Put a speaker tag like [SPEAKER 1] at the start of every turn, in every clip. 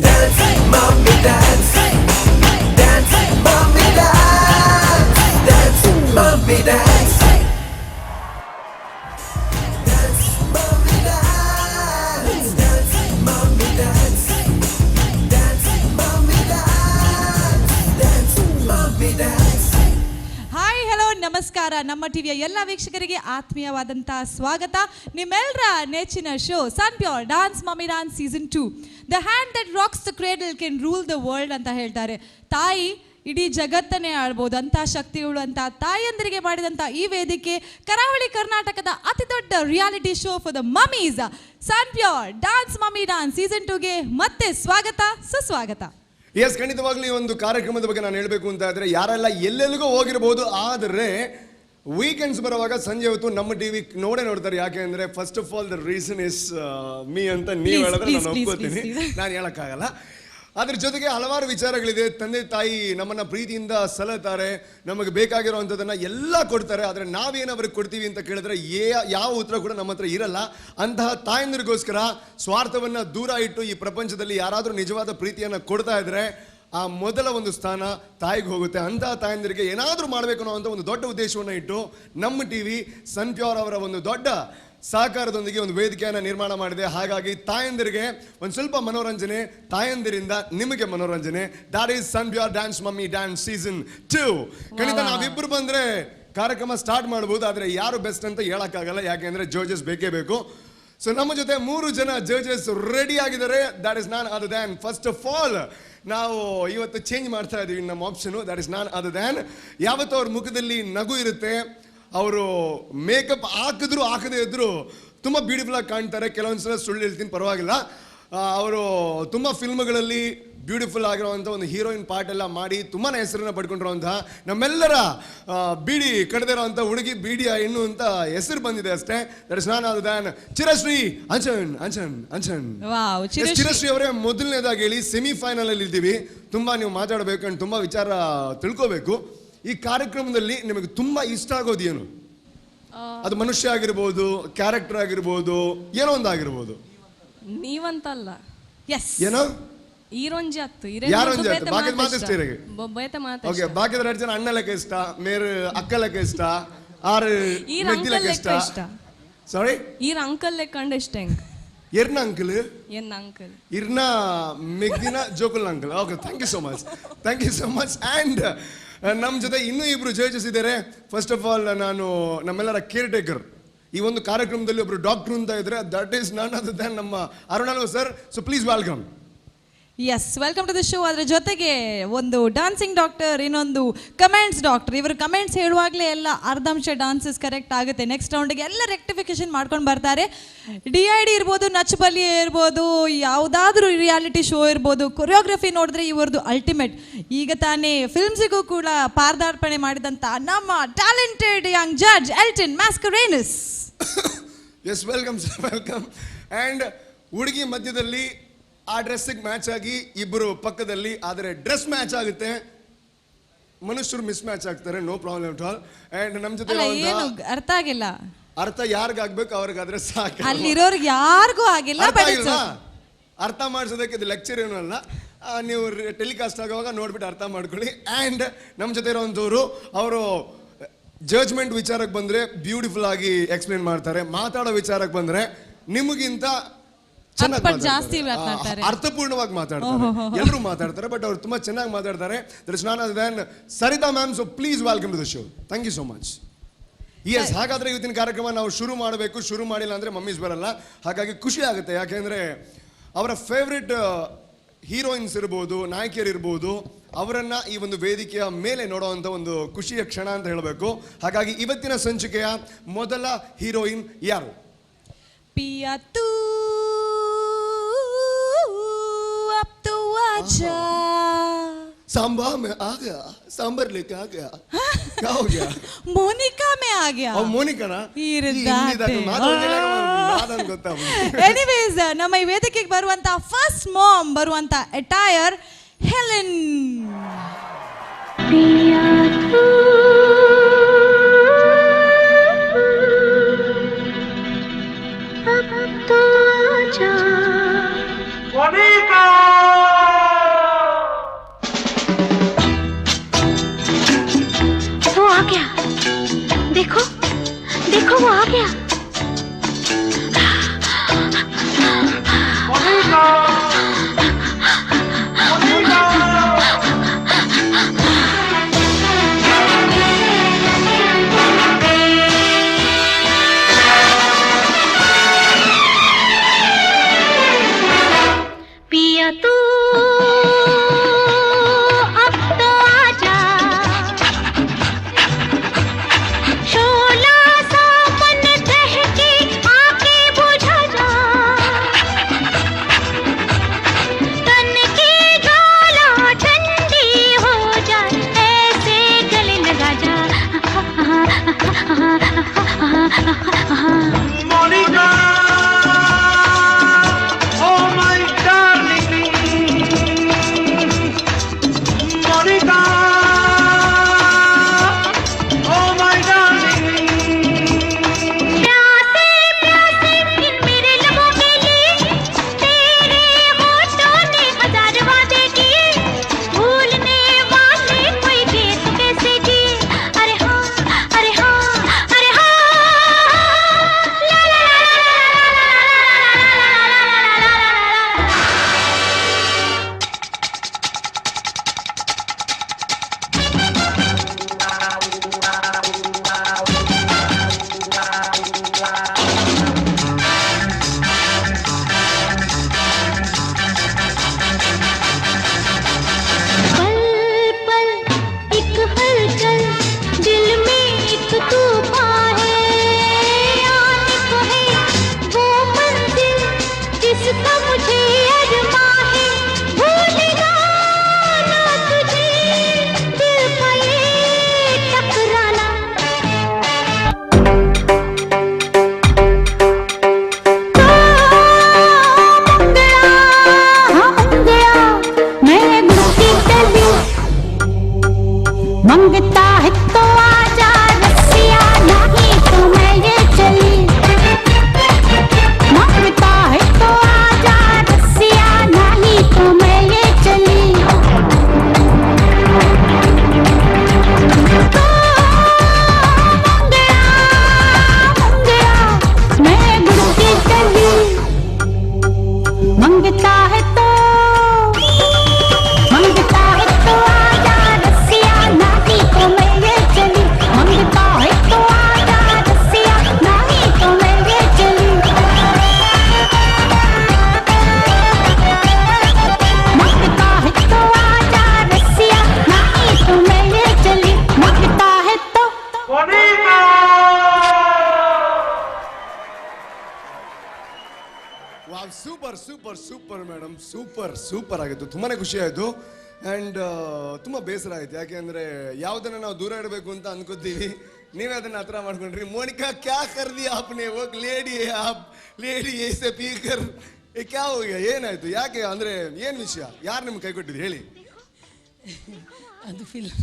[SPEAKER 1] Dance, mommy dance. Dance, mommy dance. Dance, mommy dance. Dance, mommy dance. Dance, mommy dance. Dance, mommy dance. Dance, mommy dance.
[SPEAKER 2] Hi hello ನಮಸ್ಕಾರ. ನಮ್ಮ ಟಿವಿಯ ಎಲ್ಲ ವೀಕ್ಷಕರಿಗೆ ಆತ್ಮೀಯವಾದಂಥ ಸ್ವಾಗತ. ನಿಮ್ಮೆಲ್ಲರ ನೆಚ್ಚಿನ show sun pure dance mummy dance season 2. The hand that rocks the cradle can rule the world ಅಂತ ಹೇಳ್ತಾರೆ. ತಾಯಿ ಇಡೀ ಜಗತ್ತನ್ನೇ ಆಳ್ಬೋದು ಅಂತ ಶಕ್ತಿಗಳು ಅಂತ ತಾಯಿಯಂದರಿಗೆ ಮಾಡಿದಂಥ ಈ ವೇದಿಕೆ ಕರಾವಳಿ ಕರ್ನಾಟಕದ ಅತಿ ದೊಡ್ಡ reality show for the mummies. Sun pure dance mummy dance season 2ಗೆ ಮತ್ತೆ ಸ್ವಾಗತ, ಸುಸ್ವಾಗತ.
[SPEAKER 3] ಎಸ್, ಖಂಡಿತವಾಗ್ಲೂ ಈ ಒಂದು ಕಾರ್ಯಕ್ರಮದ ಬಗ್ಗೆ ನಾನು ಹೇಳಬೇಕು ಅಂತ ಇದ್ರೆ ಯಾರೆಲ್ಲ ಎಲ್ಲೆಲ್ಲಿಗೂ ಹೋಗಿರ್ಬೋದು, ಆದರೆ ವೀಕೆಂಡ್ಸ್ ಬರುವಾಗ ಸಂಜೆ ಹೊತ್ತು ನಮ್ಮ ಟಿವಿ ನೋಡ್ತಾರೆ. ಯಾಕೆ ಅಂದ್ರೆ first of all the reason is me ಅಂತ ನೀವು ಹೇಳಿದ್ರೆ ನಾನು ಒಪ್ಕೋತೀನಿ, ನಾನು ಹೇಳಕ್ಕಾಗಲ್ಲ. ಅದ್ರ ಜೊತೆಗೆ ಹಲವಾರು ವಿಚಾರಗಳಿದೆ. ತಂದೆ ತಾಯಿ ನಮ್ಮನ್ನ ಪ್ರೀತಿಯಿಂದ ಸಲತಾರೆ, ನಮಗೆ ಬೇಕಾಗಿರುವಂಥದ್ದನ್ನ ಎಲ್ಲ ಕೊಡ್ತಾರೆ. ಆದರೆ ನಾವೇನು ಅವ್ರಿಗೆ ಕೊಡ್ತೀವಿ ಅಂತ ಕೇಳಿದ್ರೆ ಯಾವ ಉತ್ತರ ಕೂಡ ನಮ್ಮ ಹತ್ರ ಇರಲ್ಲ. ಅಂತಹ ತಾಯಂದಿರಿಗೋಸ್ಕರ ಸ್ವಾರ್ಥವನ್ನ ದೂರ ಇಟ್ಟು ಈ ಪ್ರಪಂಚದಲ್ಲಿ ಯಾರಾದರೂ ನಿಜವಾದ ಪ್ರೀತಿಯನ್ನು ಕೊಡ್ತಾ ಇದ್ರೆ ಆ ಮೊದಲ ಒಂದು ಸ್ಥಾನ ತಾಯಿಗೆ ಹೋಗುತ್ತೆ. ಅಂತಹ ತಾಯಂದಿರಿಗೆ ಏನಾದರೂ ಮಾಡಬೇಕು ಅನ್ನೋ ಒಂದು ದೊಡ್ಡ ಉದ್ದೇಶವನ್ನು ಇಟ್ಟು ನಮ್ಮ ಟಿವಿ ಸನ್ ಪ್ಯೂರ್ ಅವರ ಒಂದು ದೊಡ್ಡ ಸಹಕಾರದೊಂದಿಗೆ ಒಂದು ವೇದಿಕೆಯನ್ನು ನಿರ್ಮಾಣ ಮಾಡಿದೆ. ಹಾಗಾಗಿ ತಾಯಂದಿರಿಗೆ ಒಂದು ಸ್ವಲ್ಪ ಮನೋರಂಜನೆ, ತಾಯಂದಿರಿಂದ ನಿಮಗೆ ಮನೋರಂಜನೆ. That is Sunpure dance mommy dance season 2. ಖಂಡಿತ ನಾವಿಬ್ಬರು ಬಂದ್ರೆ ಕಾರ್ಯಕ್ರಮ ಸ್ಟಾರ್ಟ್ ಮಾಡ್ಬೋದು, ಆದರೆ ಯಾರು ಬೆಸ್ಟ್ ಅಂತ ಹೇಳಕ್ಕಾಗಲ್ಲ. ಯಾಕೆಂದ್ರೆ ಜಡ್ಜಸ್ ಬೇಕೇ ಬೇಕು. ಸೊ ನಮ್ಮ ಜೊತೆ 3 ಜನ ಜಡ್ಜಸ್ ರೆಡಿ ಆಗಿದ್ದಾರೆ. That is none other than, first of all ನಾವು ಇವತ್ತು ಚೇಂಜ್ ಮಾಡ್ತಾ ಇದೀವಿ ನಮ್ಮ option. That is none other than, ಯಾವತ್ತೂ ಅವ್ರ ಮುಖದಲ್ಲಿ ನಗು ಇರುತ್ತೆ. ಅವರು ಮೇಕಪ್ ಹಾಕಿದ್ರು ಹಾಕದೇ ಇದ್ರು ತುಂಬ ಬ್ಯೂಟಿಫುಲ್ ಆಗಿ ಕಾಣ್ತಾರೆ. ಕೆಲವೊಂದ್ಸಲ ಸುಳ್ಳು ಹೇಳ್ತೀನಿ, ಪರವಾಗಿಲ್ಲ. ಅವರು ತುಂಬ ಫಿಲ್ಮ್ಗಳಲ್ಲಿ ಬ್ಯೂಟಿಫುಲ್ ಆಗಿರುವಂಥ ಒಂದು ಹೀರೋಯಿನ್ ಪಾರ್ಟ್ ಎಲ್ಲ ಮಾಡಿ ತುಂಬಾ ಹೆಸರನ್ನ ಪಡ್ಕೊಂಡಿರುವಂತಹ ನಮ್ಮೆಲ್ಲರ ಬೀಡಿ ಕಡ್ದಿರೋಂಥ ಹುಡುಗಿ ಬೀಡಿಯ ಹೆಣ್ಣು ಅಂತ ಹೆಸರು ಬಂದಿದೆ ಅಷ್ಟೇ. That is none other than Chirashree Anchan Anchan Anchan. Chirashree ಅವರೇ ಮೊದಲನೇದಾಗಿ ಹೇಳಿ, ಸೆಮಿಫೈನಲ್ ಅಲ್ಲಿ ಇದ್ದೀವಿ. ತುಂಬಾ ನೀವು ಮಾತಾಡಬೇಕು ಅಂಡ್ ತುಂಬಾ ವಿಚಾರ ತಿಳ್ಕೋಬೇಕು. ಈ ಕಾರ್ಯಕ್ರಮದಲ್ಲಿ ನಿಮಗೆ ತುಂಬಾ ಇಷ್ಟ ಆಗೋದು ಏನು? ಅದು ಮನುಷ್ಯ ಆಗಿರ್ಬೋದು, ಕ್ಯಾರೆಕ್ಟರ್ ಆಗಿರ್ಬೋದು, ಏನೋ ಒಂದು ಆಗಿರ್ಬೋದು.
[SPEAKER 4] ನೀವಂತಲ್ಲ,
[SPEAKER 2] ಎಸ್
[SPEAKER 3] ಏನೋ
[SPEAKER 4] ಈರೊಂಜಿ ಅತ್ತು
[SPEAKER 3] ಯಾರೊಂಜಿ ಆಯ್ತು ಬಾಕಿದ ಮಾತಾಡ್ತೀರಿ. ಓಕೆ, ಬಾಕಿದ 2 ಜನ ಅಣ್ಣ ಲೆಕ್ಕ ಇಷ್ಟ, ಮೇರೆ ಅಕ್ಕ ಲೆಕ್ಕ ಇಷ್ಟ, ಆರು ಮೆದ್ದಿ ಲೆಕ್ಕ ಇಷ್ಟ. ಸಾರಿ,
[SPEAKER 4] ಈರ ಅಂಕಲ್ ಲೆಕ್ಕ ಇಷ್ಟ. ಹೆಂಗ್
[SPEAKER 3] ಎರ್ನ ಅಂಕಲ್ ಇರ್ನ ಮೆಗ್ದಿನ ಜೋಕುಲ್ uncle. Okay, thank you so much, thank you so much. And ನಮ್ಮ ಜೊತೆ ಇನ್ನೂ 2 ಜಡ್ಜಸ್ ಇದ್ದಾರೆ. ಫಸ್ಟ್ ಆಫ್ ಆಲ್ ನಾನು ನಮ್ಮೆಲ್ಲರ ಕೇರ್ ಟೇಕರ್. ಈ ಒಂದು ಕಾರ್ಯಕ್ರಮದಲ್ಲಿ ಒಬ್ರು ಡಾಕ್ಟರ್ ಅಂತ ಇದ್ರೆ, that is none other than ನಮ್ಮ ಅರುಣಾಲೋ sir. So please welcome.
[SPEAKER 2] Yes, welcome to the show. ಅದರ ಜೊತೆಗೆ ಒಂದು ಡಾನ್ಸಿಂಗ್ ಡಾಕ್ಟರ್, ಇನ್ನೊಂದು ಕಮೆಂಟ್ಸ್ ಡಾಕ್ಟರ್. ಇವರು ಕಮೆಂಟ್ಸ್ ಹೇಳುವಾಗಲೇ ಎಲ್ಲ ಅರ್ಧಂಶ ಡಾನ್ಸಸ್ ಕರೆಕ್ಟ್ ಆಗುತ್ತೆ. ನೆಕ್ಸ್ಟ್ ರೌಂಡ್ಗೆ ಎಲ್ಲ ರೆಕ್ಟಿಫಿಕೇಶನ್ ಮಾಡ್ಕೊಂಡು ಬರ್ತಾರೆ. DID ಇರ್ಬೋದು, ನಚ್ಚಬಲಿ ಇರ್ಬೋದು, ಯಾವುದಾದ್ರೂ ರಿಯಾಲಿಟಿ ಶೋ ಇರ್ಬೋದು, ಕೊರಿಯೋಗ್ರಫಿ ನೋಡಿದ್ರೆ ಇವ್ರದ್ದು ಅಲ್ಟಿಮೇಟ್. ಈಗ ತಾನೇ ಫಿಲ್ಮ್ಸಿಗೂ ಕೂಡ ಪಾದಾರ್ಪಣೆ ಮಾಡಿದಂಥ ನಮ್ಮ talented young judge Elton Mascarenhas.
[SPEAKER 3] Yes, welcome sir, welcome. And ಹುಡುಗಿ ಮಧ್ಯದಲ್ಲಿ ಆ ಡ್ರೆಸ್ಸಿಗೆ ಮ್ಯಾಚ್ ಆಗಿ ಇಬ್ಬರು ಪಕ್ಕದಲ್ಲಿ, ಆದರೆ ಡ್ರೆಸ್ ಮ್ಯಾಚ್ ಆಗುತ್ತೆ, ಮನುಷ್ಯರು ಮಿಸ್ ಮ್ಯಾಚ್ ಆಗ್ತಾರೆ. No problem at all. And ನಮ್ಮ ಜೊತೆ
[SPEAKER 2] ಅರ್ಥ ಆಗಿಲ್ಲ.
[SPEAKER 3] ಅರ್ಥ ಯಾರಿಗಾಗ್ಬೇಕು ಅವ್ರಿಗಾದ್ರೆ ಸಾಕು,
[SPEAKER 2] ಅಲ್ಲಿರೋರ್ಗೆ ಯಾರಿಗೂ ಆಗಿಲ್ಲ.
[SPEAKER 3] ಅರ್ಥ ಮಾಡಿಸೋದಕ್ಕೆ ಇದು ಲೆಕ್ಚರ್ ಏನೂ ಅಲ್ಲ. ನೀವು ಟೆಲಿಕಾಸ್ಟ್ ಆಗುವಾಗ ನೋಡ್ಬಿಟ್ಟು ಅರ್ಥ ಮಾಡ್ಕೊಳ್ಳಿ. ಆ್ಯಂಡ್ ನಮ್ಮ ಜೊತೆ ಇರೋಂಥವ್ರು, ಅವರು ಜಡ್ಜ್ಮೆಂಟ್ ವಿಚಾರಕ್ಕೆ ಬಂದರೆ ಬ್ಯೂಟಿಫುಲ್ ಆಗಿ ಎಕ್ಸ್ಪ್ಲೇನ್ ಮಾಡ್ತಾರೆ. ಮಾತಾಡೋ ವಿಚಾರಕ್ಕೆ ಬಂದರೆ ನಿಮಗಿಂತ
[SPEAKER 2] ಜಾಸ್ತಿ
[SPEAKER 3] ಅರ್ಥಪೂರ್ಣವಾಗಿ ಮಾತಾಡ್ತಾರೆ. ಎಲ್ಲರೂ ಮಾತಾಡ್ತಾರೆ, ಬಟ್ ಅವ್ರು ತುಂಬಾ ಚೆನ್ನಾಗಿ ಮಾತಾಡ್ತಾರೆ. That is none other than Sarita ma'am. So please welcome to the show. Thank you so much. Yes, ಹಾಗಾದ್ರೆ ಇವತ್ತಿನ ಕಾರ್ಯಕ್ರಮ ನಾವು ಶುರು ಮಾಡಬೇಕು. ಶುರು ಮಾಡಿಲ್ಲ ಅಂದ್ರೆ ಮಮ್ಮೀಸ್ ಬರಲ್ಲ. ಹಾಗಾಗಿ ಖುಷಿ ಆಗುತ್ತೆ, ಯಾಕೆಂದ್ರೆ ಅವರ ಫೇವ್ರೆಟ್ ಹೀರೋಯಿನ್ಸ್ ಇರ್ಬೋದು, ನಾಯಕಿಯರು ಇರ್ಬೋದು, ಅವರನ್ನ ಈ ಒಂದು ವೇದಿಕೆಯ ಮೇಲೆ ನೋಡುವಂಥ ಒಂದು ಖುಷಿಯ ಕ್ಷಣ ಅಂತ ಹೇಳಬೇಕು. ಹಾಗಾಗಿ ಇವತ್ತಿನ ಸಂಚಿಕೆಯ ಮೊದಲ ಹೀರೋಯಿನ್ ಯಾರು?
[SPEAKER 2] पिया तू अब तो आजा.
[SPEAKER 3] सांबा में आ गया, सांबर लेके आ गया. क्या हो गया?
[SPEAKER 2] मोनिका में आ गया.
[SPEAKER 3] और मोनिका ना
[SPEAKER 2] ಎನಿವೇಸ್, ನಮ್ಮ ಈ ವೇದಿಕೆಗೆ ಬರುವಂತ ಫಸ್ಟ್ ಮಾಮ್ ಬರುವಂತ ಅಟೈರ್ ಹೆಲೆನ್.
[SPEAKER 1] Monica!
[SPEAKER 5] वो आ गया। पिया तू अब तो आजा, शोला सा मन दहके आके बुझा जा, तन की ज्वाला ठंडी हो जाए ऐसे गले लगा जा।
[SPEAKER 6] Monica, oh my darling, Monica, oh my darling.
[SPEAKER 5] प्यासे प्यासे इन मेरे लबों के लिए तेरे होठों ने हजार वादे किए, भूलने वाले कोई भी तो कैसे जिए। अरे हाँ, अरे हाँ, अरे हाँ, ला ला ला ला ला ला ला ला ला ला ला ला ला ला पल पल एक हलचल, दिल में एक तूफान है, आने को है वो मंजिल जिसका मुझे अरमा है, भूलना ना तुझे दिल का ये टकराना। मंगता है तो आजा रसिया, नहीं तो मैं ये चली। मंगता है तो आजा रसिया, नहीं तो मैं ये चली। तो मंगया मैं गुड़ती चली, मंगता है तो आजा रसिया, नहीं तो मैं ये चली। मंगता है तो आजा रसिया, नहीं तो मैं ये चली। मंगता है तो आजा रसिया, नहीं तो मैं ये चली। मंगता है तो
[SPEAKER 6] Monica!
[SPEAKER 3] Wow, super super super madam, super super ಆಗಿತ್ತು, ತುಂಬಾನೇ ಖುಷಿ ಆಯಿತು. ಆ್ಯಂಡ್ ತುಂಬ ಬೇಸರ ಆಯ್ತು, ಯಾಕೆ ಅಂದರೆ ಯಾವುದನ್ನು ನಾವು ದೂರ ಇಡಬೇಕು ಅಂತ ಅನ್ಕೋತೀವಿ, ನೀವೇ ಅದನ್ನು ಹತ್ರ ಮಾಡ್ಕೊಂಡ್ರಿ. ಮೋನಿಕಾ ಕ್ಯಾ ಕರ್ದಿ ಆಪ್ನೆ, ಹೋಗ್ ಲೇಡಿ ಆಪ್ ಲೇಡಿ ಏಸೆ ಪೀಕರ್ ಕ್ಯಾ ಹೋಗ್ಯ, ಏನಾಯ್ತು, ಯಾಕೆ ಅಂದರೆ ಏನು ವಿಷಯ, ಯಾರು ನಿಮ್ಗೆ ಕೈ ಕೊಟ್ಟಿದ್ರು ಹೇಳಿ.
[SPEAKER 7] ಅದು ಫಿಲ್ಮ್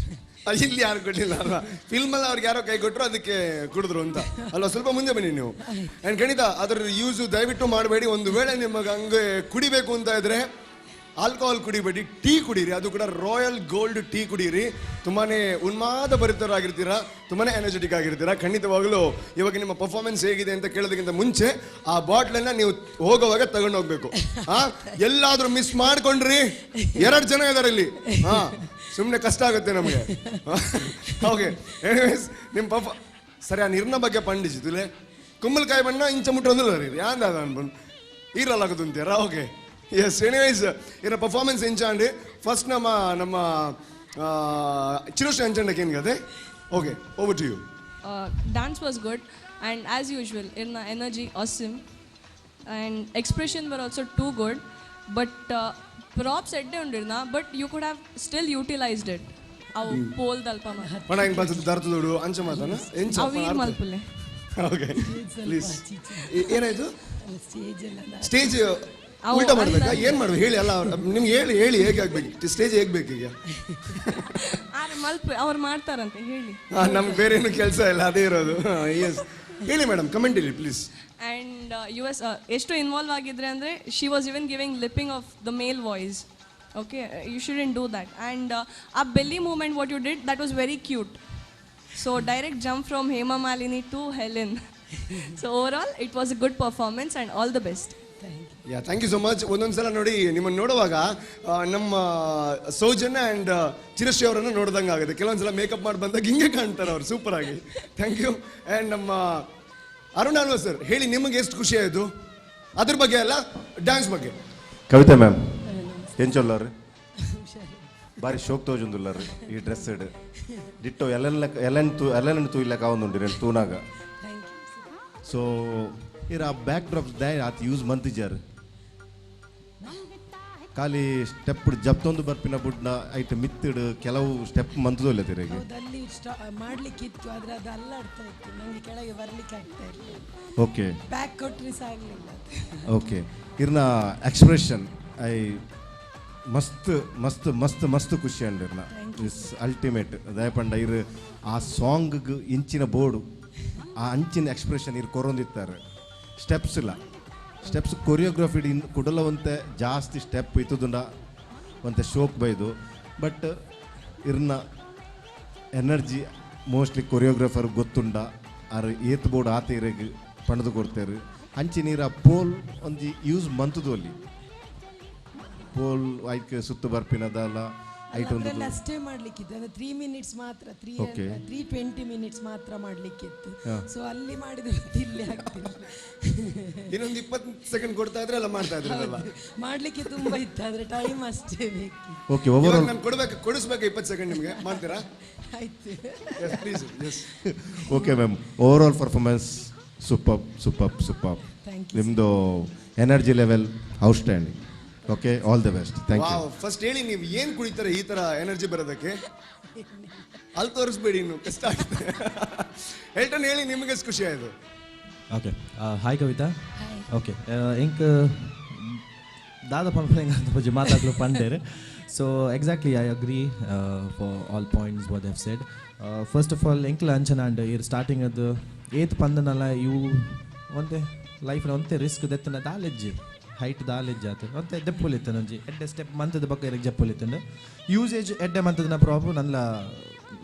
[SPEAKER 3] ಇಲ್ಲಿ ಯಾರು ಕೊಟ್ಟಿಲ್ಲ ಅಲ್ವಾ, ಫಿಲ್ಮಲ್ಲಿ ಅವ್ರಿಗೆ ಯಾರೋ ಕೈ ಕೊಟ್ಟರು ಅದಕ್ಕೆ ಕುಡಿದ್ರು ಅಂತ ಅಲ್ವಾ. ಸ್ವಲ್ಪ ಮುಂದೆ ಬನ್ನಿ ನೀವು. ಆ್ಯಂಡ್ ಖಂಡಿತ ಅದರ ಯೂಸು ದಯವಿಟ್ಟು ಮಾಡಬೇಡಿ. ಒಂದು ವೇಳೆ ನಿಮಗೆ ಹಂಗೆ ಕುಡಿಬೇಕು ಅಂತ ಇದ್ರೆ ಆಲ್ಕೋಹಾಲ್ ಕುಡಿಬೇಡಿ, ಟೀ ಕುಡೀರಿ, ಅದು ಕೂಡ ರಾಯಲ್ ಗೋಲ್ಡ್ ಟೀ ಕುಡೀರಿ. ತುಂಬಾ ಉನ್ಮಾದ ಭರಿತರಾಗಿರ್ತೀರಾ, ತುಂಬಾ ಎನರ್ಜೆಟಿಕ್ ಆಗಿರ್ತೀರಾ. ಖಂಡಿತವಾಗಲೂ ಇವಾಗ ನಿಮ್ಮ ಪರ್ಫಾರ್ಮೆನ್ಸ್ ಹೇಗಿದೆ ಅಂತ ಕೇಳೋದಕ್ಕಿಂತ ಮುಂಚೆ ಆ ಬಾಟ್ಲನ್ನ ನೀವು ಹೋಗೋವಾಗ ತಗೊಂಡು ಹೋಗ್ಬೇಕು. ಎಲ್ಲಾದ್ರೂ ಮಿಸ್ ಮಾಡ್ಕೊಂಡ್ರಿ, 2 ಜನ ಇದಾರೆ ಇಲ್ಲಿ, ಸುಮ್ಮನೆ ಕಷ್ಟ ಆಗುತ್ತೆ ನಮಗೆ. ಓಕೆ, ಎನಿವೇಸ್ ನಿಮ್ಮ ಸರಿ. ಆ ನೀರಿನ ಬಗ್ಗೆ ಪಂಡಿಸಿತುಲೆ ಕುಂಬಳಕಾಯಿ ಬಣ್ಣ ಇಂಚ ಮುಟ್ಟೊಂದಿಲ್ಲ ರೀ, ಯಾಂದ ಅನ್ಬಂದು ಈರಲ್ಲಾಗದು ಅಂತೀರಾ. ಓಕೆ, ಎಸ್, ಎನಿವೇಸ್ ಇನ್ನ ಪರ್ಫಾರ್ಮೆನ್ಸ್ ಎಂಚಾಂಡಿ ಫಸ್ಟ್ ನಮ್ಮ ಚಿರೋಶ್ರೀ ಎಂಚಂಡಕ್ಕೆ ಏನು ಕತೆ. Okay, over to you.
[SPEAKER 4] Dance was good, and as usual, energy awesome, and expression were also too good. But props edde undirna, but you could have still utilized it. ಅವು pole ದಲ್ಪ
[SPEAKER 3] ಪಣ ಹಿಂಗೆ ಬಂತು ದರ್ತದೋಡು ಅಂಚ ಮಾತನ ಎಂಚ
[SPEAKER 4] ಅವೀರ್ ಮಲ್ಪುಲೆ.
[SPEAKER 3] Okay please. ಏನಾಯ್ತು
[SPEAKER 7] stage ಎಲ್ಲ
[SPEAKER 3] stage ಉಲ್ಟಾ ಮಾಡ್ಬೇಕಾ, ಏನು ಮಾಡ್ಬೇಕು ಹೇಳಿ. ಅಲ್ಲ ನಿಮ್ಗೆ ಹೇಳಿ ಹೇಳಿ ಹೇಗೆ ಆಗ್ಬೇಕು ಸ್ಟೇಜ್ ಹೇಗೆ ಬೇಕು ಈಗ.
[SPEAKER 4] ಅವ್ರು ಮಾಡ್ತಾರಂತೆ ಹೇಳಿ.
[SPEAKER 3] ನಮ್ಗೆ ಬೇರೆ ಏನು ಕೆಲಸ ಇಲ್ಲ, ಅದೇ ಇರೋದು. ಎಸ್, ಹೇಳಿ ಮೇಡಮ್, ಕಮೆಂಟ್ ಹೇಳಿ ಪ್ಲೀಸ್.
[SPEAKER 4] ಆ್ಯಂಡ್ ಎಷ್ಟು ಇನ್ವಾಲ್ವ್ ಆಗಿದ್ರೆ ಅಂದರೆ she was even giving lipping of the male voice. Okay, you shouldn't do that. And a belly movement what you did, that was very cute. So direct jump from Hema Malini to Helen. So overall, it was a good performance and all the best.
[SPEAKER 3] Thank you so much. ಒಂದೊಂದ್ಸಲ ನೋಡಿ ನಿಮ್ಮನ್ನು ನೋಡುವಾಗ ನಮ್ಮ Soujanya and Chirashree ಅವರನ್ನು ನೋಡ್ದಂಗೆ ಆಗುತ್ತೆ. ಕೆಲವೊಂದ್ಸಲ makeup ಮಾಡಿ ಬಂದಾಗ ಹಿಂಗೆ ಕಾಣ್ತಾರೆ ಅವ್ರು ಸೂಪರ್ ಆಗಿ. Thank you. ಆ್ಯಂಡ್ ನಮ್ಮ ಅರುಣ್ ಆಳ್ವ ಸರ್, ಹೇಳಿ ನಿಮಗೆ ಎಷ್ಟು ಖುಷಿ ಆಯಿತು ಅದ್ರ ಬಗ್ಗೆ ಅಲ್ಲ, ಡ್ಯಾನ್ಸ್ ಬಗ್ಗೆ.
[SPEAKER 8] ಕವಿತಾ ಮ್ಯಾಮ್ ಏನು ಚೊಲ್ಲಾರು ಬಾರಿ ಶೋಕ್ ತೋಜುಂದುಲ್ಲಾರು ಈ ಡ್ರೆಸ್ ಡಿಟ್ಟೋ ಎಲ್ಲೆಲ್ಲ ತೂಯ್ಲಕ್ಕ ಆವೊಂದುಂಡು ರೇನು ತೂನಾಗ. ಸೊ ಇರ ಬ್ಯಾಕ್ ಡ್ರಾಪ್ಸ್ ದೇ ಆತ ಯೂಸ್ ಮಂತಿಜಾರು ಖಾಲಿ ಸ್ಟೆಪ್ ಜಪ್ತೊಂದು ಬರ್ಪಿನ ಬುಡ್ನ ಐಟ್ ಮಿತ್ತಿಡು ಕೆಲವು ಸ್ಟೆಪ್ ಮಂತದಲ್ಲ ತಿರುಗಿ
[SPEAKER 7] ಅಲ್ಲಿ ಮಾಡ್ಲಿಕ್ಕೆ ಇತ್ತು ಆದ್ರೆ ಅದು ಅಲ್ಲಾಡ್ತಾ ಇತ್ತು, ನನಗೆ ಕೆಳಗೆ ಬರ್ಲಿಕ್ಕೆ ಆಗ್ತಾ ಇರಲಿಲ್ಲ.
[SPEAKER 8] ಓಕೆ
[SPEAKER 7] ಬ್ಯಾಕ್ ಕೊಟ್ಟರೆ ಸಾಗಲಿಲ್ಲ.
[SPEAKER 8] ಓಕೆ ಇರ್ನ ಎಕ್ಸ್ಪ್ರೆಷನ್ ಐ ಮಸ್ತ್ ಮಸ್ತ್ ಮಸ್ತ್ ಮಸ್ತ್ ಖುಷಿ ಅಂಡ್ ಇರ್ನ ಇಸ್ ಅಲ್ಟಿಮೇಟ್ ದಯಪಂಡ ಇರ್ ಆ ಸಾಂಗ್ ಇಂಚಿನ ಬೋರ್ಡು ಆ ಅಂಚಿನ ಎಕ್ಸ್ಪ್ರೆಷನ್ ಇರ್ ಕೊರೊಂದಿತ್ತಾರೆ. ಸ್ಟೆಪ್ಸ್ ಇಲ್ಲ, ಸ್ಟೆಪ್ಸ್ ಕೊರಿಯೋಗ್ರಫಿ ಕುಡಲವಂತೆ ಜಾಸ್ತಿ ಸ್ಟೆಪ್ ಇತ್ತುದುಂಡ ಒಂತೆ ಶೋಕ್ ಬೈದು. ಬಟ್ ಇರ್ನ ಎನರ್ಜಿ ಮೋಸ್ಟ್ಲಿ ಕೊರಿಯೋಗ್ರಾಫರ್ ಗೊತ್ತುಂಡ ಆರು ಏತ್ ಬೋರ್ಡ್ ಆತ ಇರೆಗ್ ಪಣದು ಕೊಡ್ತಾರೆ. ಅಂಚಿ ನೀರ ಪೋಲ್ ಒಂದು ಯೂಸ್ ಮಂತದು ಅಲ್ಲಿ ಪೋಲ್ ಐಕ್ ಸುತ್ತು ಬರ್ಪಿನದಲ್ಲ ಐಟ್ ಒಂದು
[SPEAKER 7] ಅಷ್ಟೇ ಮಾಡ್ಲಿಕ್ಕಿತ್ತು. ಅಂದ್ರೆ 3 ಮಿನಿಟ್ಸ್ ಮಾತ್ರ, 320 ಮಿನಿಟ್ಸ್ ಮಾತ್ರ ಮಾಡ್ಲಿಕ್ಕಿತ್ತು. ಸೊ ಅಲ್ಲಿ ಮಾಡಿದ್ರೆ ಇಲ್ಲಿ ಆಗ್ತಿಲ್ಲ.
[SPEAKER 3] ಇನ್ನೊಂದು 20 ಸೆಕೆಂಡ್ ಕೊಡ್ತಾ ಇದ್ರೆ ಎಲ್ಲ ಮಾಡ್ತಾ ಇದ್ರಲ್ಲ.
[SPEAKER 7] ಮಾಡ್ಲಿಕ್ಕೆ ತುಂಬಾ ಇತ್ತು, ಆದ್ರೆ ಟೈಮ್ ಅಷ್ಟೇ ಬೇಕು.
[SPEAKER 8] ಓಕೆ ಓವರ್
[SPEAKER 3] ನಾನು ಕೊಡಿಸ್ಬೇಕು 20 ಸೆಕೆಂಡ್ ನಿಮಗೆ, ಮಾಡ್ತೀರಾ?
[SPEAKER 7] ಆಯ್ತು.
[SPEAKER 3] Please. Yes
[SPEAKER 8] okay ma'am, overall performance super super super. ನಿಮ್ಮದು energy level outstanding. Okay, all the best. Thank you.
[SPEAKER 3] First ಹೇಳಿ ನೀವು ಏನು ಕುಡಿತಾರೆ ಈ ಥರ ಎನರ್ಜಿ ಬರೋದಕ್ಕೆ? ಅಲ್ಲಿ ತೋರಿಸ್ಬೇಡಿ, ಇನ್ನು ಕಷ್ಟ ಆಗುತ್ತೆ. ಹೇಳ್ತಾನೆ ಹೇಳಿ, ನಿಮಗೆ ಎಷ್ಟು ಖುಷಿ ಆಯಿತು?
[SPEAKER 9] Okay, hi Kavitha. ಓಕೆ, ಇಂಕ್ ದಾದ ಪಂಪಂಗೆ ಅಂತ ಬಗ್ಗೆ ಮಾತಾಡಲು ಪಂಡೇರು. So exactly I agree for all points what have said. First of all ಎಂಕ್ಲ ಅಂಚನ ಅಂಡ್ ಇರ್ ಸ್ಟಾರ್ಟಿಂಗ್ ಅದು ಏತ್ ಪಂದನಲ್ಲ ಇವು ಒಂದೇ ಲೈಫ್ನ ಒಂದೇ ರಿಸ್ಕ್ ದೆತ್ತನ ದಾಲೆಜ್ಜಿ ಹೈಟ್ ದಾಲೆಜ್ಜಿ ಆತು ಒಂತೆ ದೆಪ್ಪುಲಿತ್ತು ನಂಜಿ ಎಡ್ಡೆ ಸ್ಟೆಪ್ ಮಂತದ ಬಗ್ಗೆ ಇರಕ್ಕೆ ಜಪ್ಪುಲಿತ್ತಂಡು ಯೂಸೇಜ್ ಎಡ್ಡೆ ಮಂತದ ಪ್ರಾಬ್ಲಮ್ ನನ್ನ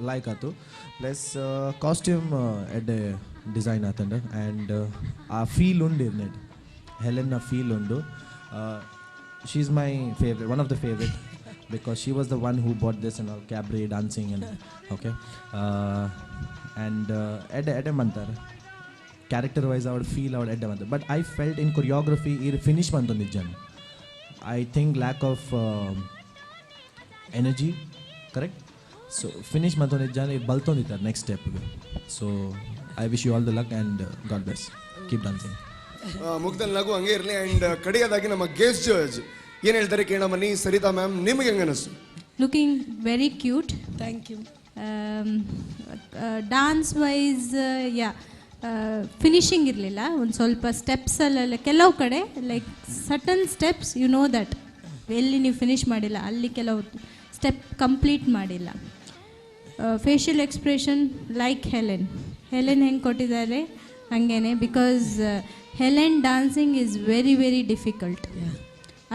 [SPEAKER 9] ಲೈಕ್ ಆತು. ಪ್ಲಸ್ ಕಾಸ್ಟ್ಯೂಮ್ ಎಡ್ಡೆ ಡಿಸೈನ್ ಆತಂಡು ಆ್ಯಂಡ್ ಆ ಫೀಲ್ ಉಂಡು ಇರ್ನೆಡ್ ಹೆಲೆನ್ನ ಫೀಲ್ ಉಂಡು. She is my favourite, one of the favourite because she was the one who bought this and all cabaret dancing and okay and edde mantar character wise I would feel out edde mantar, but I felt in choreography ir finish mantondijjan. I think lack of energy, correct? So finish mantondijjan ir baltonditar next step. So I wish you all the luck and God bless, keep dancing.
[SPEAKER 3] ಮುಗ್ಧನ್ ಲಘು ಹಂಗೆ ಇರಲಿ. And ಕಡೆಯದಾಗಿ ನಮ್ಮ guest judge ಏನು ಹೇಳ್ತಾರೆ ಕೇಳೋ ಬನ್ನಿ. Sarita ma'am, ನಿಮಗೆ ಹೆಂಗೆ ಅನಿಸ್ತು?
[SPEAKER 10] Looking very cute.
[SPEAKER 7] Thank you.
[SPEAKER 10] Dance wise yeah finishing ಇರಲಿಲ್ಲ, ಒಂದು ಸ್ವಲ್ಪ ಸ್ಟೆಪ್ಸಲ್ಲೆಲ್ಲ ಕೆಲವು ಕಡೆ like certain steps you know that ಎಲ್ಲಿ ನೀವು ಫಿನಿಶ್ ಮಾಡಿಲ್ಲ, ಅಲ್ಲಿ ಕೆಲವು ಸ್ಟೆಪ್ ಕಂಪ್ಲೀಟ್ ಮಾಡಿಲ್ಲ. ಫೇಶಿಯಲ್ ಎಕ್ಸ್ಪ್ರೆಷನ್ ಲೈಕ್ ಹೆಲೆನ್ ಹೆಂಗೆ ಕೊಟ್ಟಿದ್ದಾರೆ ಹಾಗೇನೆ, because Helen dancing is very very difficult.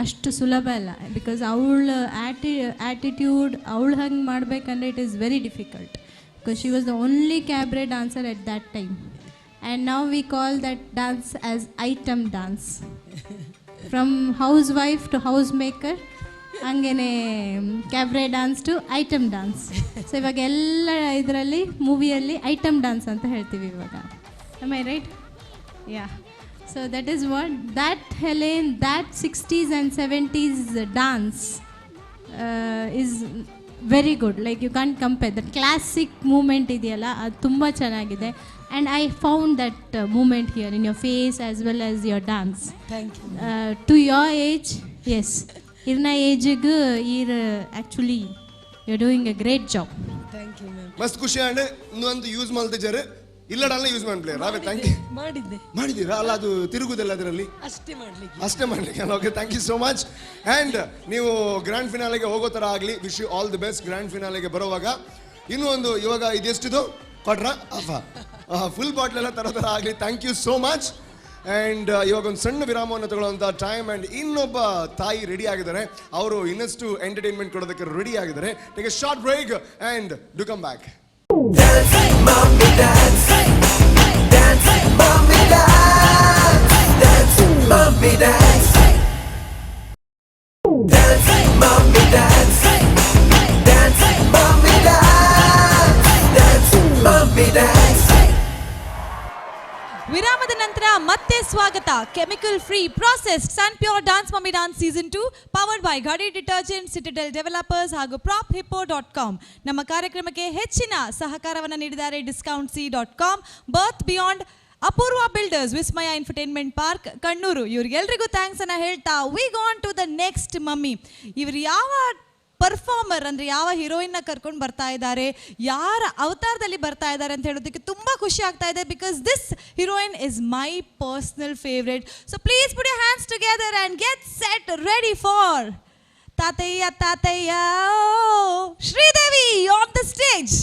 [SPEAKER 10] ಅಷ್ಟು ಸುಲಭ ಅಲ್ಲ, ಬಿಕಾಸ್ ಅವಳ ಆ್ಯಟಿಟ್ಯೂಡ್ ಅವಳು ಹಂಗೆ ಮಾಡಬೇಕಂದ್ರೆ it is very difficult, because she was the only cabaret dancer at that time. And now we call that dance as item dance. From housewife to house maker, ಹಂಗೇ cabaret dance to item dance. So ಇವಾಗ ಎಲ್ಲ ಇದರಲ್ಲಿ ಮೂವಿಯಲ್ಲಿ item dance ಅಂತ ಹೇಳ್ತೀವಿ ಇವಾಗ. Am I right? Yeah. So that is what that Helen, that 60s and 70s dance is very good. Like you can't compare. The classic movement idiyalla adu tumba chanagide, and I found that movement here in your face as well as your dance.
[SPEAKER 7] Thank you.
[SPEAKER 10] To your age, yes. Irna age gu actually you're doing a great job.
[SPEAKER 7] Thank you ma'am.
[SPEAKER 3] ಮಸ್ತ್ ಖುಷಿ and ಇನ್ನೊಂದು use ಮಾಡ್ತಿದ್ದಾರೆ ಇಲ್ಲಡಲ್ಲ use ಮಾಡ್ಲಿ ರಾವೆ. Thank you. ಮಾಡಿದ್ದೀರಾ ಅಲ್ಲ, ಅದು ತಿರುಗುದಲ್ಲ ಅದರಲ್ಲಿ
[SPEAKER 7] ಅಷ್ಟೇ
[SPEAKER 3] ಮಾಡಲಿಕ್ಕೆ. Okay, thank you so much. And ನೀವು ಗ್ರ್ಯಾಂಡ್ ಫಿನಾಲೆಗೆ ಹೋಗೋ ಥರ ಆಗಲಿ, wish you all the best. Grand ಫಿನಾಲೆಗೆ ಬರೋವಾಗ ಇನ್ನೂ ಒಂದು ಇವಾಗ ಇದೆಷ್ಟಿದು ಕೊಟ್ರಾ ಫುಲ್ ಬಾಟ್ಲ್ ಎಲ್ಲ ತರೋ ಥರ ಆಗಲಿ. Thank you so much. And ಇವಾಗ ಒಂದು ಸಣ್ಣ ವಿರಾಮವನ್ನು ತಗೊಳ್ಳುವಂಥ ಟೈಮ್. ಆ್ಯಂಡ್ ಇನ್ನೊಬ್ಬ ತಾಯಿ ರೆಡಿ ಆಗಿದ್ದಾರೆ, ಅವರು ಇನ್ನಷ್ಟು ಎಂಟರ್ಟೈನ್ಮೆಂಟ್ ಕೊಡೋದಕ್ಕೆ ರೆಡಿ ಆಗಿದ್ದಾರೆ. Take a short break and do come back.
[SPEAKER 1] Dance, mommy, dance. dance, mommy dance, dance, mommy dance, dance, mommy dance, dance, mommy dance, dance, mommy dance.
[SPEAKER 2] ವಿರಾಮದ ನಂತರ ಮತ್ತೆ ಸ್ವಾಗತ. Chemical free processed sun pure dance mummy dance season 2 powered by Ghadi detergent, Citadel developers ಹಾಗೂ prophippo.com. ನಮ್ಮ ಕಾರ್ಯಕ್ರಮಕ್ಕೆ ಹೆಚ್ಚಿನ ಸಹಕಾರವನ್ನು ನೀಡಿದ್ದಾರೆ discountc.com, birth beyond, Apoorva builders, Vismaya entertainment park, Kannur. ಇವ್ರಿಗೆಲ್ರಿಗೂ ಥ್ಯಾಂಕ್ಸ್ ಅನ್ನ ಹೇಳ್ತಾ we gone to the next mommy. ಇವ್ರು ಯಾವ ಪರ್ಫಾರ್ಮರ್ ಅಂದರೆ ಯಾವ ಹೀರೋಯಿನ್ನ ಕರ್ಕೊಂಡು ಬರ್ತಾ ಇದ್ದಾರೆ, ಯಾರ ಅವತಾರದಲ್ಲಿ ಬರ್ತಾ ಇದ್ದಾರೆ ಅಂತ ಹೇಳೋದಕ್ಕೆ ತುಂಬ ಖುಷಿ ಆಗ್ತಾ ಇದೆ. Because this heroine is my personal favourite. So please put your hands together and get set ready for Tatayya Tatayya Sridevi on the stage.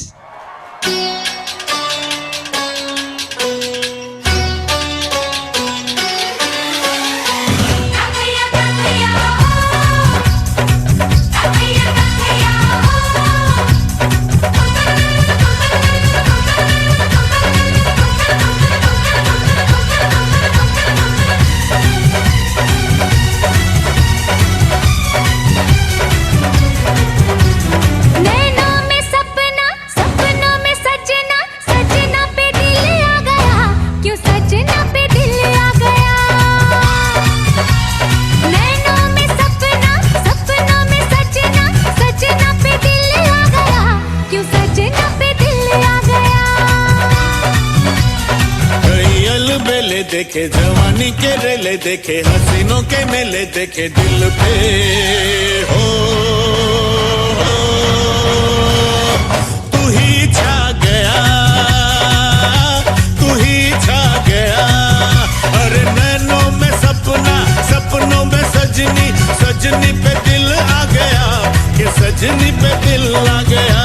[SPEAKER 11] देखे जवानी के रेले देखे हसीनों के मेले देखे दिल पे हो तू ही छा गया तू ही छा गया अरे नैनों में सपना सपनों में सजनी सजनी पे दिल आ गया कि सजनी पे दिल आ गया.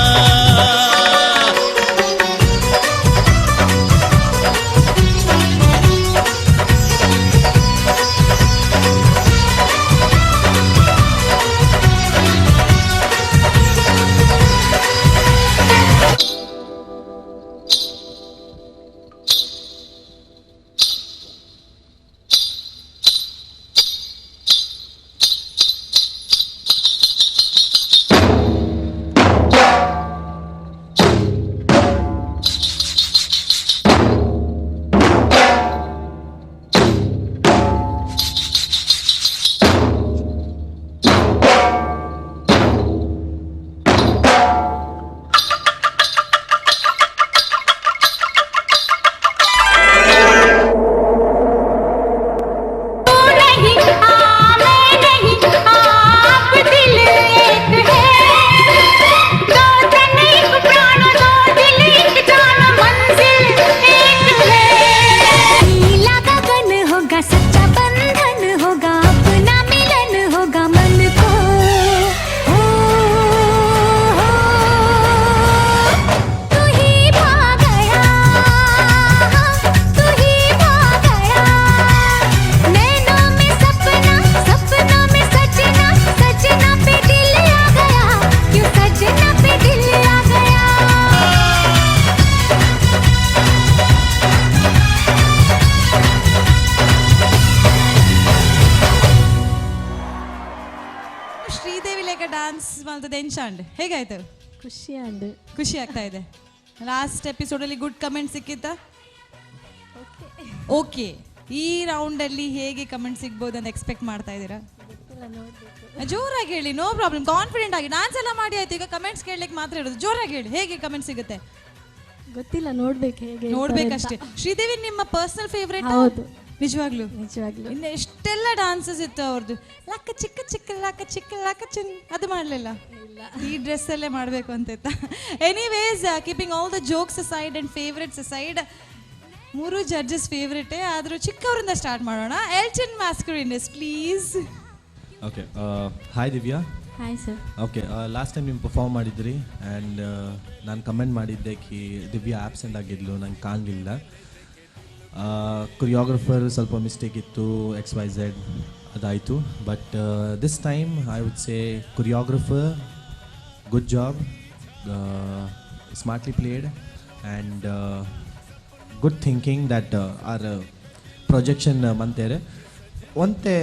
[SPEAKER 2] ಹೇಗಾಯ್ತು? ಖುಷಿ ಆಗ್ತಾ ಇದೆ. ಲಾಸ್ಟ್ ಎಪಿಸೋಡಲ್ಲಿ ಗುಡ್ ಕಮೆಂಟ್ ಸಿಕ್ಕಿತ್ತಾ? ಓಕೆ, ಈ ರೌಂಡಲ್ಲಿ ಹೇಗೆ ಕಮೆಂಟ್ ಸಿಗ್ಬೋದು ಅಂತ ಎಕ್ಸ್ಪೆಕ್ಟ್ ಮಾಡ್ತಾ ಇದ್ದೀರಾ? ಜೋರಾಗಿ ಹೇಳಿ, ನೋ ಪ್ರಾಬ್ಲಮ್, ಕಾನ್ಫಿಡೆಂಟ್ ಆಗಿ. ಡಾನ್ಸ್ ಎಲ್ಲ ಮಾಡಿ ಆಯ್ತು, ಈಗ ಕಮೆಂಟ್ಸ್ ಕೇಳಲಿಕ್ಕೆ ಮಾತ್ರ ಇರೋದು. ಜೋರಾಗಿ ಹೇಳಿ, ಹೇಗೆ ಕಮೆಂಟ್ ಸಿಗುತ್ತೆ?
[SPEAKER 10] ಗೊತ್ತಿಲ್ಲ,
[SPEAKER 2] ನೋಡ್ಬೇಕಷ್ಟೇ. ಶ್ರೀದೇವಿ ನಿಮ್ಮ ಪರ್ಸನಲ್ ಫೇವ್ರೇಟ್?
[SPEAKER 10] ಹೌದು,
[SPEAKER 2] ನಿಜವಾಗ್ಲೂ. ಇನ್ನು ಎಷ್ಟೆಲ್ಲ ಡಾನ್ಸಸ್ ಇತ್ತು ಅವ್ರದ್ದು. ಲಕ್ಕ ಚಿಕ್ಕ ಚಿಕ್ಕ ಲಕ್ಕ ಚಿಕ್ಕ ಲಕ್ಕ ಚಿನ್, ಅದು ಮಾಡಲಿಲ್ಲ. ಈ ಡ್ರೆಸ್ ಅಲ್ಲೇ ಮಾಡಬೇಕು ಅಂತ ಇತ್ತ. Anyways, keeping all the jokes aside and favourites aside, 3 judges ಫೇವ್ರೇಟೇ. ಆದರೂ ಚಿಕ್ಕವರಿಂದ ಸ್ಟಾರ್ಟ್ ಮಾಡೋಣ. ಎಲ್ಚಿನ್ ಮ್ಯಾಸ್ಕರಿನಿಸ್ please.
[SPEAKER 9] Okay, hi Divya.
[SPEAKER 10] Hi sir.
[SPEAKER 9] Okay, last time ನೀವು ಪರ್ಫಾರ್ಮ್ ಮಾಡಿದ್ರಿ ಆ್ಯಂಡ್ ನಾನು ಕಮೆಂಟ್ ಮಾಡಿದ್ದೆ ಕಿ ದಿವ್ಯಾ ಆ್ಯಬ್ಸೆಂಟ್ ಆಗಿದ್ಲು, ನಂಗೆ ಕಾಣಲಿಲ್ಲ. ಕೊರಿಯೋಗ್ರಫರ್ ಸ್ವಲ್ಪ ಮಿಸ್ಟೇಕ್ ಇತ್ತು, XYZ ಅದಾಯಿತು. But this time I would say choreographer good job, smartly played and good thinking that ಆರ್ ಪ್ರೊಜೆಕ್ಷನ್ ಮಂತೇರೆ ಒಂತೆ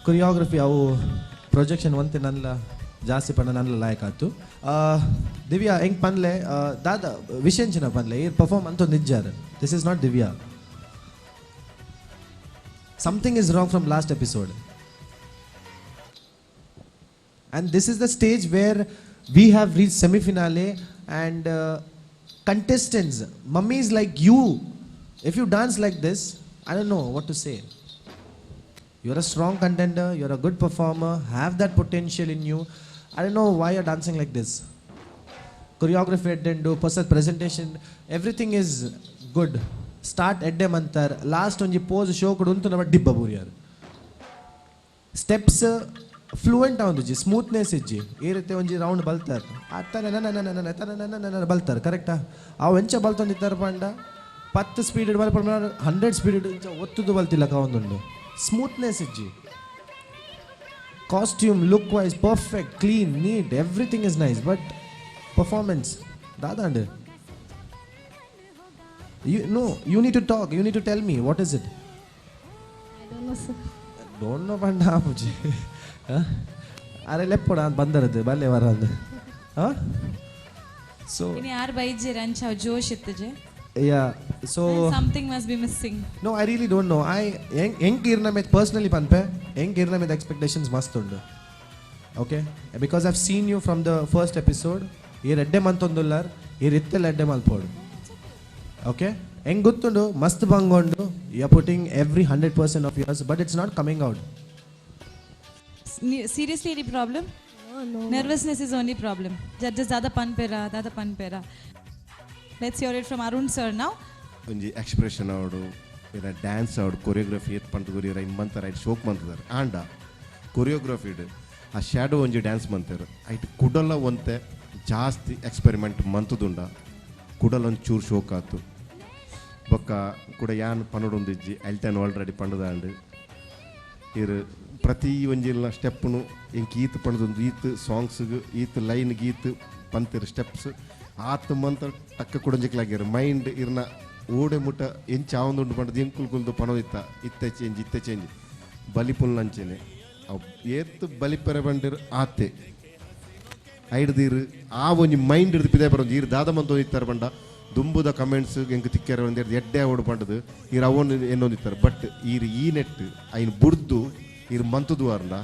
[SPEAKER 9] ಕೊರಿಯೋಗ್ರಫಿ ಅವು ಪ್ರೊಜೆಕ್ಷನ್ ಒಂತೆ ನನ್ನ ಜಾಸ್ತಿ ಪಂಡ ನನ್ನ ಲಾಯಕ್ ಆಯ್ತು. ದಿವ್ಯಾ ಹೆಂಗೆ ಪನ್ಲೆ ದಾದ ವಿಷಯಂಚಿನ ಪನ್ಲೆ ಈ ಪರ್ಫಾರ್ಮ್ ಅಂತ ನಿಜ್ಜಾರ. This is not Divya. Something is wrong from last episode. And this is the stage where we have reached semi-finale and contestants, mummies like you, if you dance like this, I don't know what to say. You're a strong contender, you're a good performer, have that potential in you. I don't know why you're dancing like this. Choreography and presentation, everything is good. Start ಎಡ್ಡೆ ಮಂತಾರ last ಒಂಜಿ pose show ಕೊಡು ಉಂಟು ನಮ್ಮ ಡಿಬ್ಬ ಬೂರಿಯಾರು. Steps fluent ಆವೊಂದುಜಿ smoothness ಇಜ್ಜಿ ಈ ರೀತಿ ಒಂಜಿ round ಬಲ್ತಾರೆ ಅತ್ತ ಬಲ್ತಾರೆ ಕರೆಕ್ಟಾ. ಅವು ಎಂಚ ಬಲ್ತೊಂದಿತ್ತಾರೆ ಪಂಡ 10 ಸ್ಪೀಡ್ 100 ಸ್ಪೀಡ್ ಒತ್ತುದು ಬಲ್ತಿಲ್ಲ ಕಾವೊಂದುಂಡು. ಸ್ಮೂತ್ನೆಸ್ ಇಜ್ಜಿ costume look wise perfect clean neat everything is nice but performance ದಾದಾಂಡ್. You need to talk. You need to tell me what is it.
[SPEAKER 10] I don't know, sir.
[SPEAKER 9] Don't know panda puje. Are leppoda ant bandarade balle varande. So
[SPEAKER 2] ini yaar baije rancha josh ittuje.
[SPEAKER 9] Yeah. So
[SPEAKER 2] something must be missing.
[SPEAKER 9] No, I really don't know. I enk irna met personally panpe enk irna met expectations mast undu. Okay? Because I've seen you from the first episode. Ee redde mantondullar ee ritte ledde malpodu. Okay? ಹೆಂಗೆ ಗೊತ್ತುಂಡು ಮಸ್ತ್ ಬಂಗೊಂಡು you are putting every 100% of yours but it's not coming out.
[SPEAKER 2] Seriously any problem?
[SPEAKER 10] No.
[SPEAKER 2] Nervousness is only problem. Just ज़्यादा पन पे रहा. Let's hear it from Arun sir now.
[SPEAKER 8] ಒಂಜಿ expression ಅವಡು ಇಲ್ಲ ಡ್ಯಾನ್ಸ್ ಅವಡು ಕೊರಿಯೋಗ್ರಫಿ ಎತ್ ಪಂತ ಗುರಿಯರ ಇನ್ನು ಮಂತಾರೆ ಐಟ್ ಶೋಕ್ ಮಂತದಾರೆ ಆಂಡ ಕೊರಿಯೋಗ್ರಫಿಡ್ ಆ ಶ್ಯಾಡೋ ಒಂಜಿ ಡ್ಯಾನ್ಸ್ ಮಂತಾರೆ ಐಟ್ ಕುಡಲ ಒಂತೆ ಜಾಸ್ತಿ ಎಕ್ಸ್ಪೆರಿಮೆಂಟ್ ಮಂತದುಂಡ ಕುಡಲ ಒಂದು ಚೂರು ಶೋಕ್ ಆಯ್ತು ಬೊಕ್ಕ ಕೂಡ ಯಾನ್ ಪನ್ನೊಡೊಂದಿಜ್ಜಿ ಎಲ್ಟನ್ ಆಲ್ರೆಡಿ ಪಂಡದಾಂಡು ಇರು ಪ್ರತಿ ಒಂಜಿಲ್ಲ ಸ್ಟೆಪ್ನು ಇಂಕ್ ಈತ್ ಪಂಡದೊಂದು ಈತ್ ಸಾಂಗ್ಸ್ಗೆ ಈತ್ ಲೈನ್ಗೆ ಈತ್ ಪಂತಿರು ಸ್ಟೆಪ್ಸ್ ಆತ್ ಮಂತ ಟಕ್ಕ ಕುಡಂಜಿಕ್ಲಾಗ್ಯಾರ ಮೈಂಡ್ ಇರ್ನ ಓಡೆ ಮುಟ್ಟ ಎಂಚ ಆವಂದುಂಡು ಪಂಡದು ಎಂಕುಲ್ಕುಲ್ದು ಪನೋದಿತ್ತ ಇತ್ತೆ ಚೇಂಜ್ ಬಲಿಪುಲ್ ನಂಚೆನೆ ಅವು ಏತ್ ಬಲಿಪೆರೆ ಬಂಡಿರು ಆತೆ ಐಡ್ದಿರು ಆ ಒಂಜಿ ಮೈಂಡ್ ಹಿಡಿದು ಪಿದೆ ಬರೋದು ಈರು ದಾದ ಮಂತ ಇತ್ತಾರೆ ಬಂಡ ದುಂಬುದ ಕಮೆಂಟ್ಸ್ ಎಂಗೆ ತಿಕ್ಕ್ಯಾರ ಒಂದೇರು ಎಡ್ಡೆ ಓಡು ಪಂಡದು ಈರು ಅವನು ಏನೊಂದಿತ್ತಾರೆ ಬಟ್ ಈರು ಈ ನೆಟ್ ಐನ್ ಬುಡ್ದು ಈರು ಮಂತದು ಅರ್ನ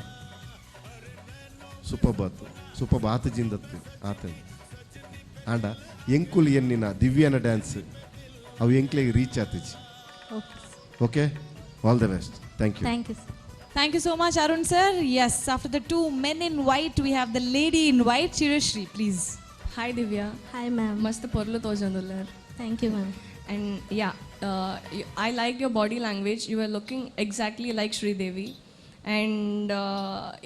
[SPEAKER 8] ಸುಪ ಬಾತು ಜಿಂದತ್ತು ಆತ ಆಂಡ ಎಂಕುಲ್ ಎನ್ನಿನ ದಿವ್ಯನ ಡ್ಯಾನ್ಸ್ ಅವು ಎಂಕ್ಲೆಗೆ ರೀಚ್ ಆತಿಜಿ. Okay, all the best. Thank you.
[SPEAKER 10] Thank you, sir.
[SPEAKER 2] Thank you so much Arun sir. Yes, after the two men in white we have the lady in white. Chirashri, please.
[SPEAKER 4] Hi Divya.
[SPEAKER 10] Hi ma'am.
[SPEAKER 4] Mast porlu tojandullar.
[SPEAKER 10] Thank you ma'am.
[SPEAKER 4] And yeah, I liked your body language. You were looking exactly like Sri Devi. And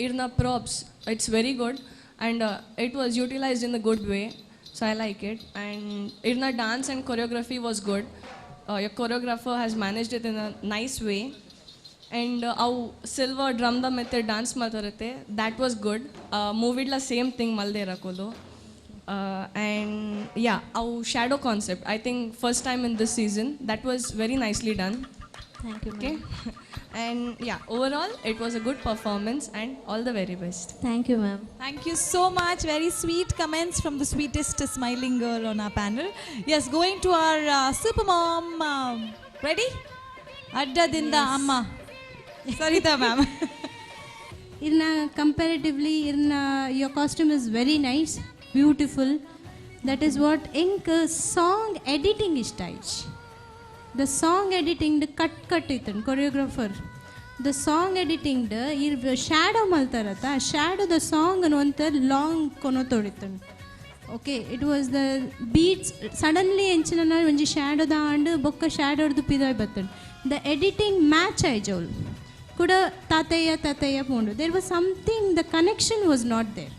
[SPEAKER 4] irna props, it's very good. And it was utilized in a good way. So I like it. And irna dance and choreography was good. Your choreographer has managed it in a nice way. And ಅವು silver ಡ್ರಮ್ದ ಮತ್ತೆ dance ಮಾಡ್ತಾರತ್ತೆ that was good. ಮೂವಿಡ್ಲ same thing ಮಲ್ದೆ ಇರಕೋದು. And yeah ಅವು shadow concept I think first time in this season that was very nicely done.
[SPEAKER 10] Thank you.
[SPEAKER 4] Okay and yeah overall it was a good performance and all the very best.
[SPEAKER 10] Thank you ma'am.
[SPEAKER 2] Thank you so much. Very sweet comments from the sweetest smiling girl on our panel. Yes, going to our super mom. Ready? Addadinda Amma. Sarita ma'am.
[SPEAKER 10] Irna comparatively your costume is very nice, beautiful. That is what ink song editing is style. The song editing the cut itan choreographer. The song editing the shadow maltarata shadow the song anonta long kono toditan. Okay, it was the beats suddenly enchina onji shadow da and bokka shadow du pidai batan. The editing match ajol kuda tataya pondu. There was something, the connection was not there.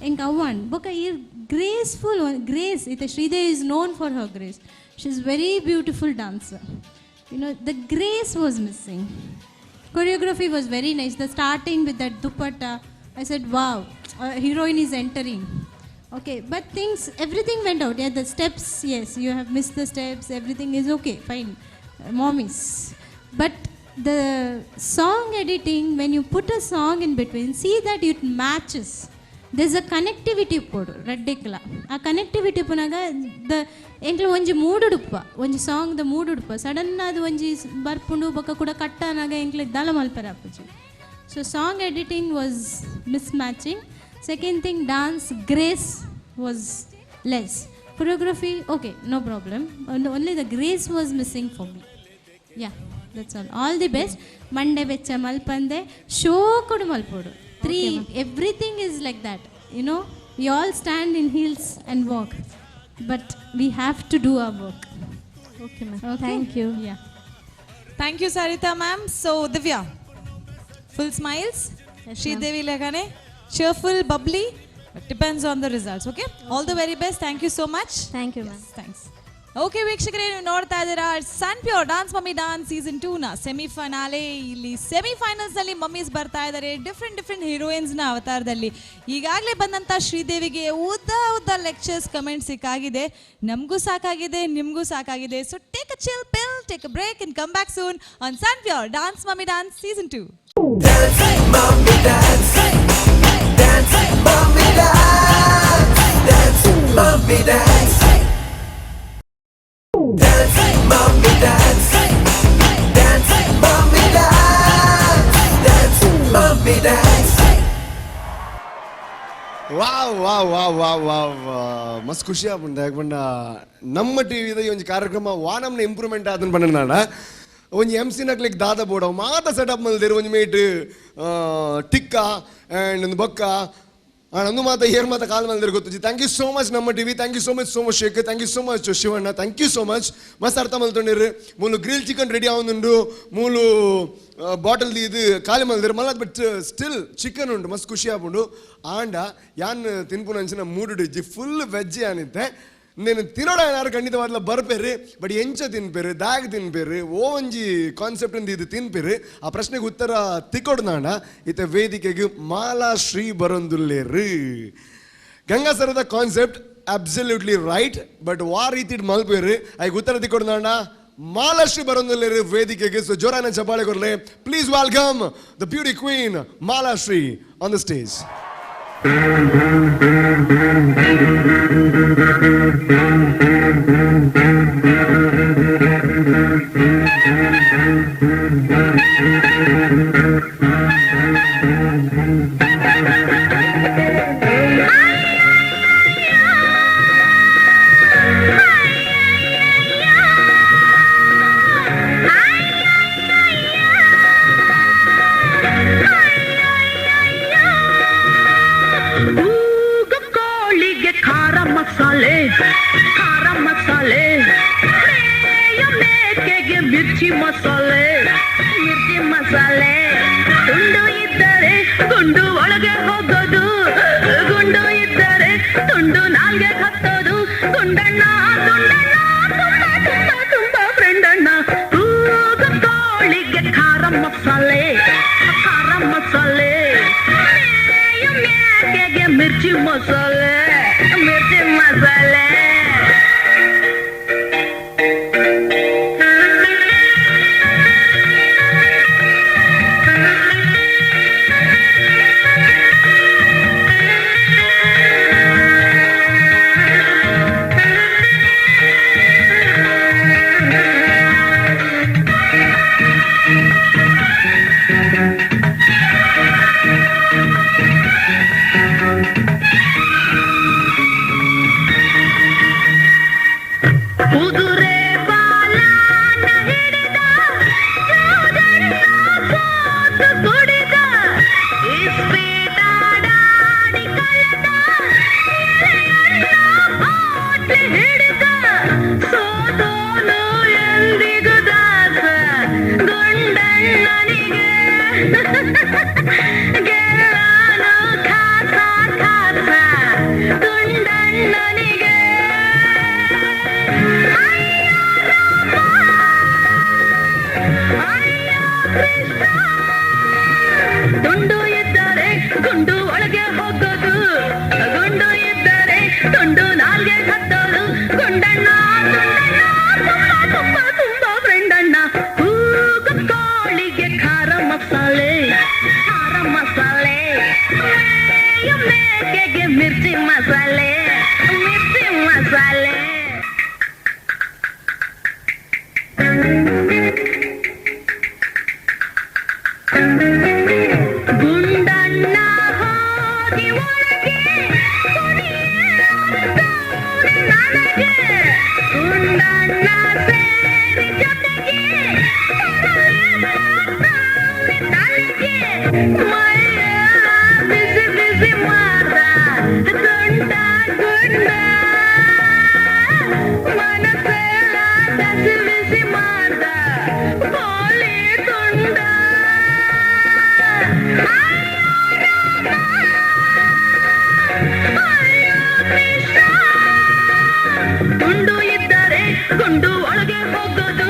[SPEAKER 10] Enk avan boka ir graceful grace ita Sridevi is known for her grace. She is very beautiful dancer. You know, the grace was missing. Choreography was very nice. The starting with that dupatta, I said wow, a heroine is entering. Okay, but things, everything went out. Yeah, the steps, yes, you have missed the steps, everything is okay, fine. Mommies. But the song editing, when you put a song in between, see that it matches. There's a connectivity podu reddikla. A connectivity punaga the enkel onji mood uduppa. Onji song the mood uduppa. Sudden adu onji barpundu baka kuda katta naga enkel dala malpara appuji. So song editing was mismatching. Second thing, dance grace was less. Choreography, okay, no problem. Only the grace was missing for me. Yeah, that's all the best. Monday vecha malpande, show kudu malpodu. 3, everything is like that. You know, we all stand in heels and walk, but we have to do our work.
[SPEAKER 5] Okay, ma'am.
[SPEAKER 10] Okay?
[SPEAKER 5] Thank you.
[SPEAKER 10] Yeah.
[SPEAKER 2] Thank you, Sarita ma'am. So, Divya, full smiles.
[SPEAKER 5] Yes,
[SPEAKER 2] Sridevi lagane, cheerful, bubbly. But depends on the results, okay? All the very best. Thank you so much.
[SPEAKER 5] Thank you, ma'am.
[SPEAKER 2] Thanks. Okay ವೀಕ್ಷಕರೇ, ನೀವು ನೋಡ್ತಾ ಇದ್ದೀರಾ sun pure dance mummy dance season 2ನ semifinale. ಇಲ್ಲಿ ಸೆಮಿಫೈನಲ್ಸ್ನಲ್ಲಿ mummies ಬರ್ತಾ ಇದ್ದಾರೆ different ಹೀರೋಯಿನ್ಸ್ನ ಅವತಾರದಲ್ಲಿ. ಈಗಾಗಲೇ ಬಂದಂಥ ಶ್ರೀದೇವಿಗೆ ಉದ್ದ ಲೆಕ್ಚರ್ಸ್ ಕಮೆಂಟ್ ಸಿಕ್ಕಾಗಿದೆ. ನಮಗೂ ಸಾಕಾಗಿದೆ, ನಿಮಗೂ ಸಾಕಾಗಿದೆ. So take a chill pill, take a break and come back soon on sun pure dance mummy dance season 2.
[SPEAKER 1] Dance, mommy, dance. Dance, mommy, dance. Dance, mommy, dance. Dance, mommy, dance. Dance, mommy, dance. Dance, mommy, dance.
[SPEAKER 3] Wow ಮಸ್ತ್ ಖುಷಿ ಆಗ್ಬಂಡ ಯಾಕಂಡ ನಮ್ಮ ಟಿವಿದ ಈ ಒಂದು ಕಾರ್ಯಕ್ರಮ ವಾನಮ್ನ improvement ಆದನ್ ಬಂದ ನಾಡ ಒಂಜಿ MC ನಕ್ಲಿಕ್ ದಾದ ಬೋಡ ಮಾತ ಸೆಟಪ್ ಮಲ್ದಿರು ಒಂಜಿ ಮೇಟ್ ಟಿಕ್ಕ ಆ್ಯಂಡ್ ಒಂದು ಬೊಕ್ಕ ನಂದು ಮಾತ ಏರ್ ಮಾತ ಕಾಲ್ ಮಲ್ದಿರು ಗೊತ್ತು. ಥ್ಯಾಂಕ್ ಯು ಸೋ ಮಚ್ ನಮ್ಮ TV, thank you so much Somashekh, thank you so much Shivanna, thank you so much. ಮಸ್ತ್ ಅರ್ಥ ಮಲ್ತೊಂಡಿರ್ರಿ. ಮೂಲು ಗ್ರಿಲ್ ಚಿಕನ್ ರೆಡಿ ಆವೊಂದುಂಡು, ಮೂಲು ಬಾಟಲ್ ಇದು ಖಾಲಿ ಮಲ್ದಿರು ಮಲ್ಲ, ಬಟ್ ಸ್ಟಿಲ್ ಚಿಕನ್ ಉಂಟು ಮಸ್ತ್ ಖುಷಿ ಆಗ್ಬುಂಡು. ಆಂಡ ಯಾನ್ ತಿನ್ಪುನ ಅಂಚಿನ ಮೂಡು ಡಿಜ್ಜಿ ಫುಲ್ ವೆಜ್ ಯಾನಿದ್ದೆ. నేను తినడం ఏనారు ఖండితవాదిలో బరపేరు బట్ ఎంచ తినిపేరు దాగ్ తినిపేరు ఓ ಒಂಜಿ ಕಾನ್ಸೆಪ್ಟ್ ಇದು ತಿನ್ಪೇರು. ಆ ಪ್ರಶ್ನೆಗೆ ಉತ್ತರ ತಿಕ್ಕೊಡ್ನಾಣ ಇತ್ತೆ ವೇದಿಕೆಗೆ ಮಾಲಾಶ್ರೀ ಬರೊಂದುಲ್ಲೇರು. ಗಂಗಾಸರದ ಕಾನ್ಸೆಪ್ಟ್ ಅಬ್ಸಲ್ಯೂಟ್ಲಿ ರೈಟ್, ಬಟ್ ವಾ ರೀತಿ ಮಲ್ಪೇರು ಐಗೆ ಉತ್ತರ ತಿಕ್ಕೊಡ್ನಾಣ ಮಾಲಾಶ್ರೀ ಬರೊಂದುಲ್ಲೇರು ವೇದಿಕೆಗೆ. ಸೊ ಜೋರಾನ ಚಪ್ಪಾಳೆ ಕೊರ್ಲೆ. Please welcome the beauty queen Malashree on the stage.
[SPEAKER 5] ಮಿರ್ಚಿ ಮಸಾಲೆ ತುಂಡು ಇದ್ದರೆ ಗುಂಡು ಒಳಗೆ ಹೋಗೋದು, ಗುಂಡು ಇದ್ದರೆ ತುಂಡು ನಾಲ್ಗೆ ಹತ್ತೋದು. ಗುಂಡಣ್ಣ ಗುಂಡಣ್ಣ ತುಂಬಾ ಫ್ರೆಂಡಣ್ಣ. ಕೋಳಿಗೆ ಖಾರ ಮಸಾಲೆ ಮೇಕೆಗೆ ಮಿರ್ಚಿ ಮಸಾಲೆ. ಮೇಕೆಗೆ ಮಿರ್ಚಿ ಮಸಾಲೆ ಗುಂಡಣ್ಣ ಹೋಗಿ ಒಳಗೆ ನನಗೆ ಗುಂಡಣ್ಣ ಸೇರಿ ಜೊತೆಗೆ ತಲೆಗೆ ಮೈಯ ಬಿಸಿ ಬಿಸಿ ಮಾಡ ಗುಂಡ ಗುಂಡ ಮನಸ್ಸೆಲ್ಲ ಬಿಸಿ ಬಿಸಿ ಮಾಡ ಕೋಳಿ ತುಂಡ ಗುಂಡು ಇದ್ದರೆ ಗುಂಡು ಒಳಗೆ ಹೋಗೋದು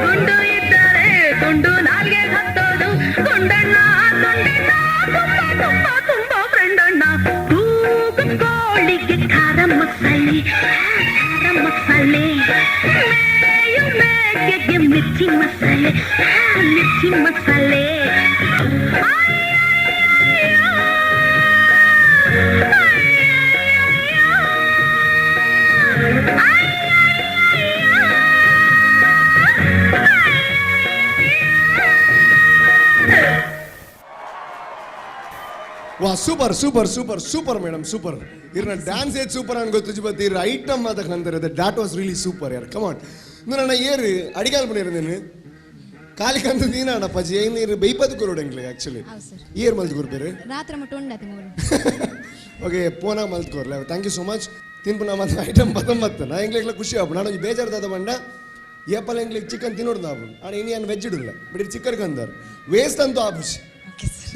[SPEAKER 5] ಗುಂಡು ಇದ್ದರೆ ಗುಂಡು ನಾಲ್ಗೆ ಹತ್ತೋದು ಗುಂಡಣ್ಣ ಗುಂಡಣ್ಣ ತುಂಬಾ ತುಂಬಾ ತುಂಬಾ ಫ್ರೆಂಡಣ್ಣ ತೂಗು ಕೋಳಿಗೆ ಖಾರ ಮಸಾಲೆ ಮೇಯು ಮೇಕೆಗೆ ಮಿರ್ಚಿ ಮಸಾಲೆ
[SPEAKER 3] ವಾ super super super super madam super ಇರ್ನ ಡ್ಯಾನ್ಸ್ ಏತ್ ಸೂಪರ್ ಅನ್ಗೋ ತುಜಿ ಬತ್ತಿ ಇರ್ ಐಟಮ್ ಮಾತ ಕಂತಾರೆ ದಾಟ್ ವಾಸ್ ರಿಯಲಿ ಸೂಪರ್ ಯಾರ್ ಕಮಾನ್ ನನ್ನ ಏರು ಅಡಿಗಾಲ್ ಪಣಿರು ಕಾಲಿ ಕಂತ ನೀನಾಣ ಪಜಿ ನೀರು ಬೈಪತ್ ಕೊರೋಡಂಗ್ಲಿ ಆಕ್ಚುಲಿ ಏರ್ ಮಲ್ತ್ ಕೊರ್ಬೇರು
[SPEAKER 12] ರಾತ್ರಿ ಮಟ್ಟ ಉಂಡತಿ
[SPEAKER 3] ಓಕೆ ಪೋನಾ ಮಲ್ತ್ ಕೊರ್ಲೆ ಥ್ಯಾಂಕ್ ಯು ಸೋ ಮಚ್ ತಿನ್ಪುನ ಮತ್ತೆ ಐಟಮ್ ಬತ್ತ ನಾ ಎಂಗ್ಲೆಗ್ಲ ಖುಷಿ ಆಪು ನಾನು ಬೇಜಾರ್ದಾದ ಬಂಡ ಏಪಲ್ ಎಂಗ್ಲಿಗೆ ಚಿಕನ್ ತಿನ್ನೋಡ್ದು ಆಪು ಆಣ ಇನಿ ಏನು ವೆಜ್ ಇಡಲ್ಲ ಬಟ್ ಇದು ಚಿಕ್ಕರ್ ಕಂದಾರು ವೇಸ್ಟ್ ಅಂತೂ ಆಪುಷ್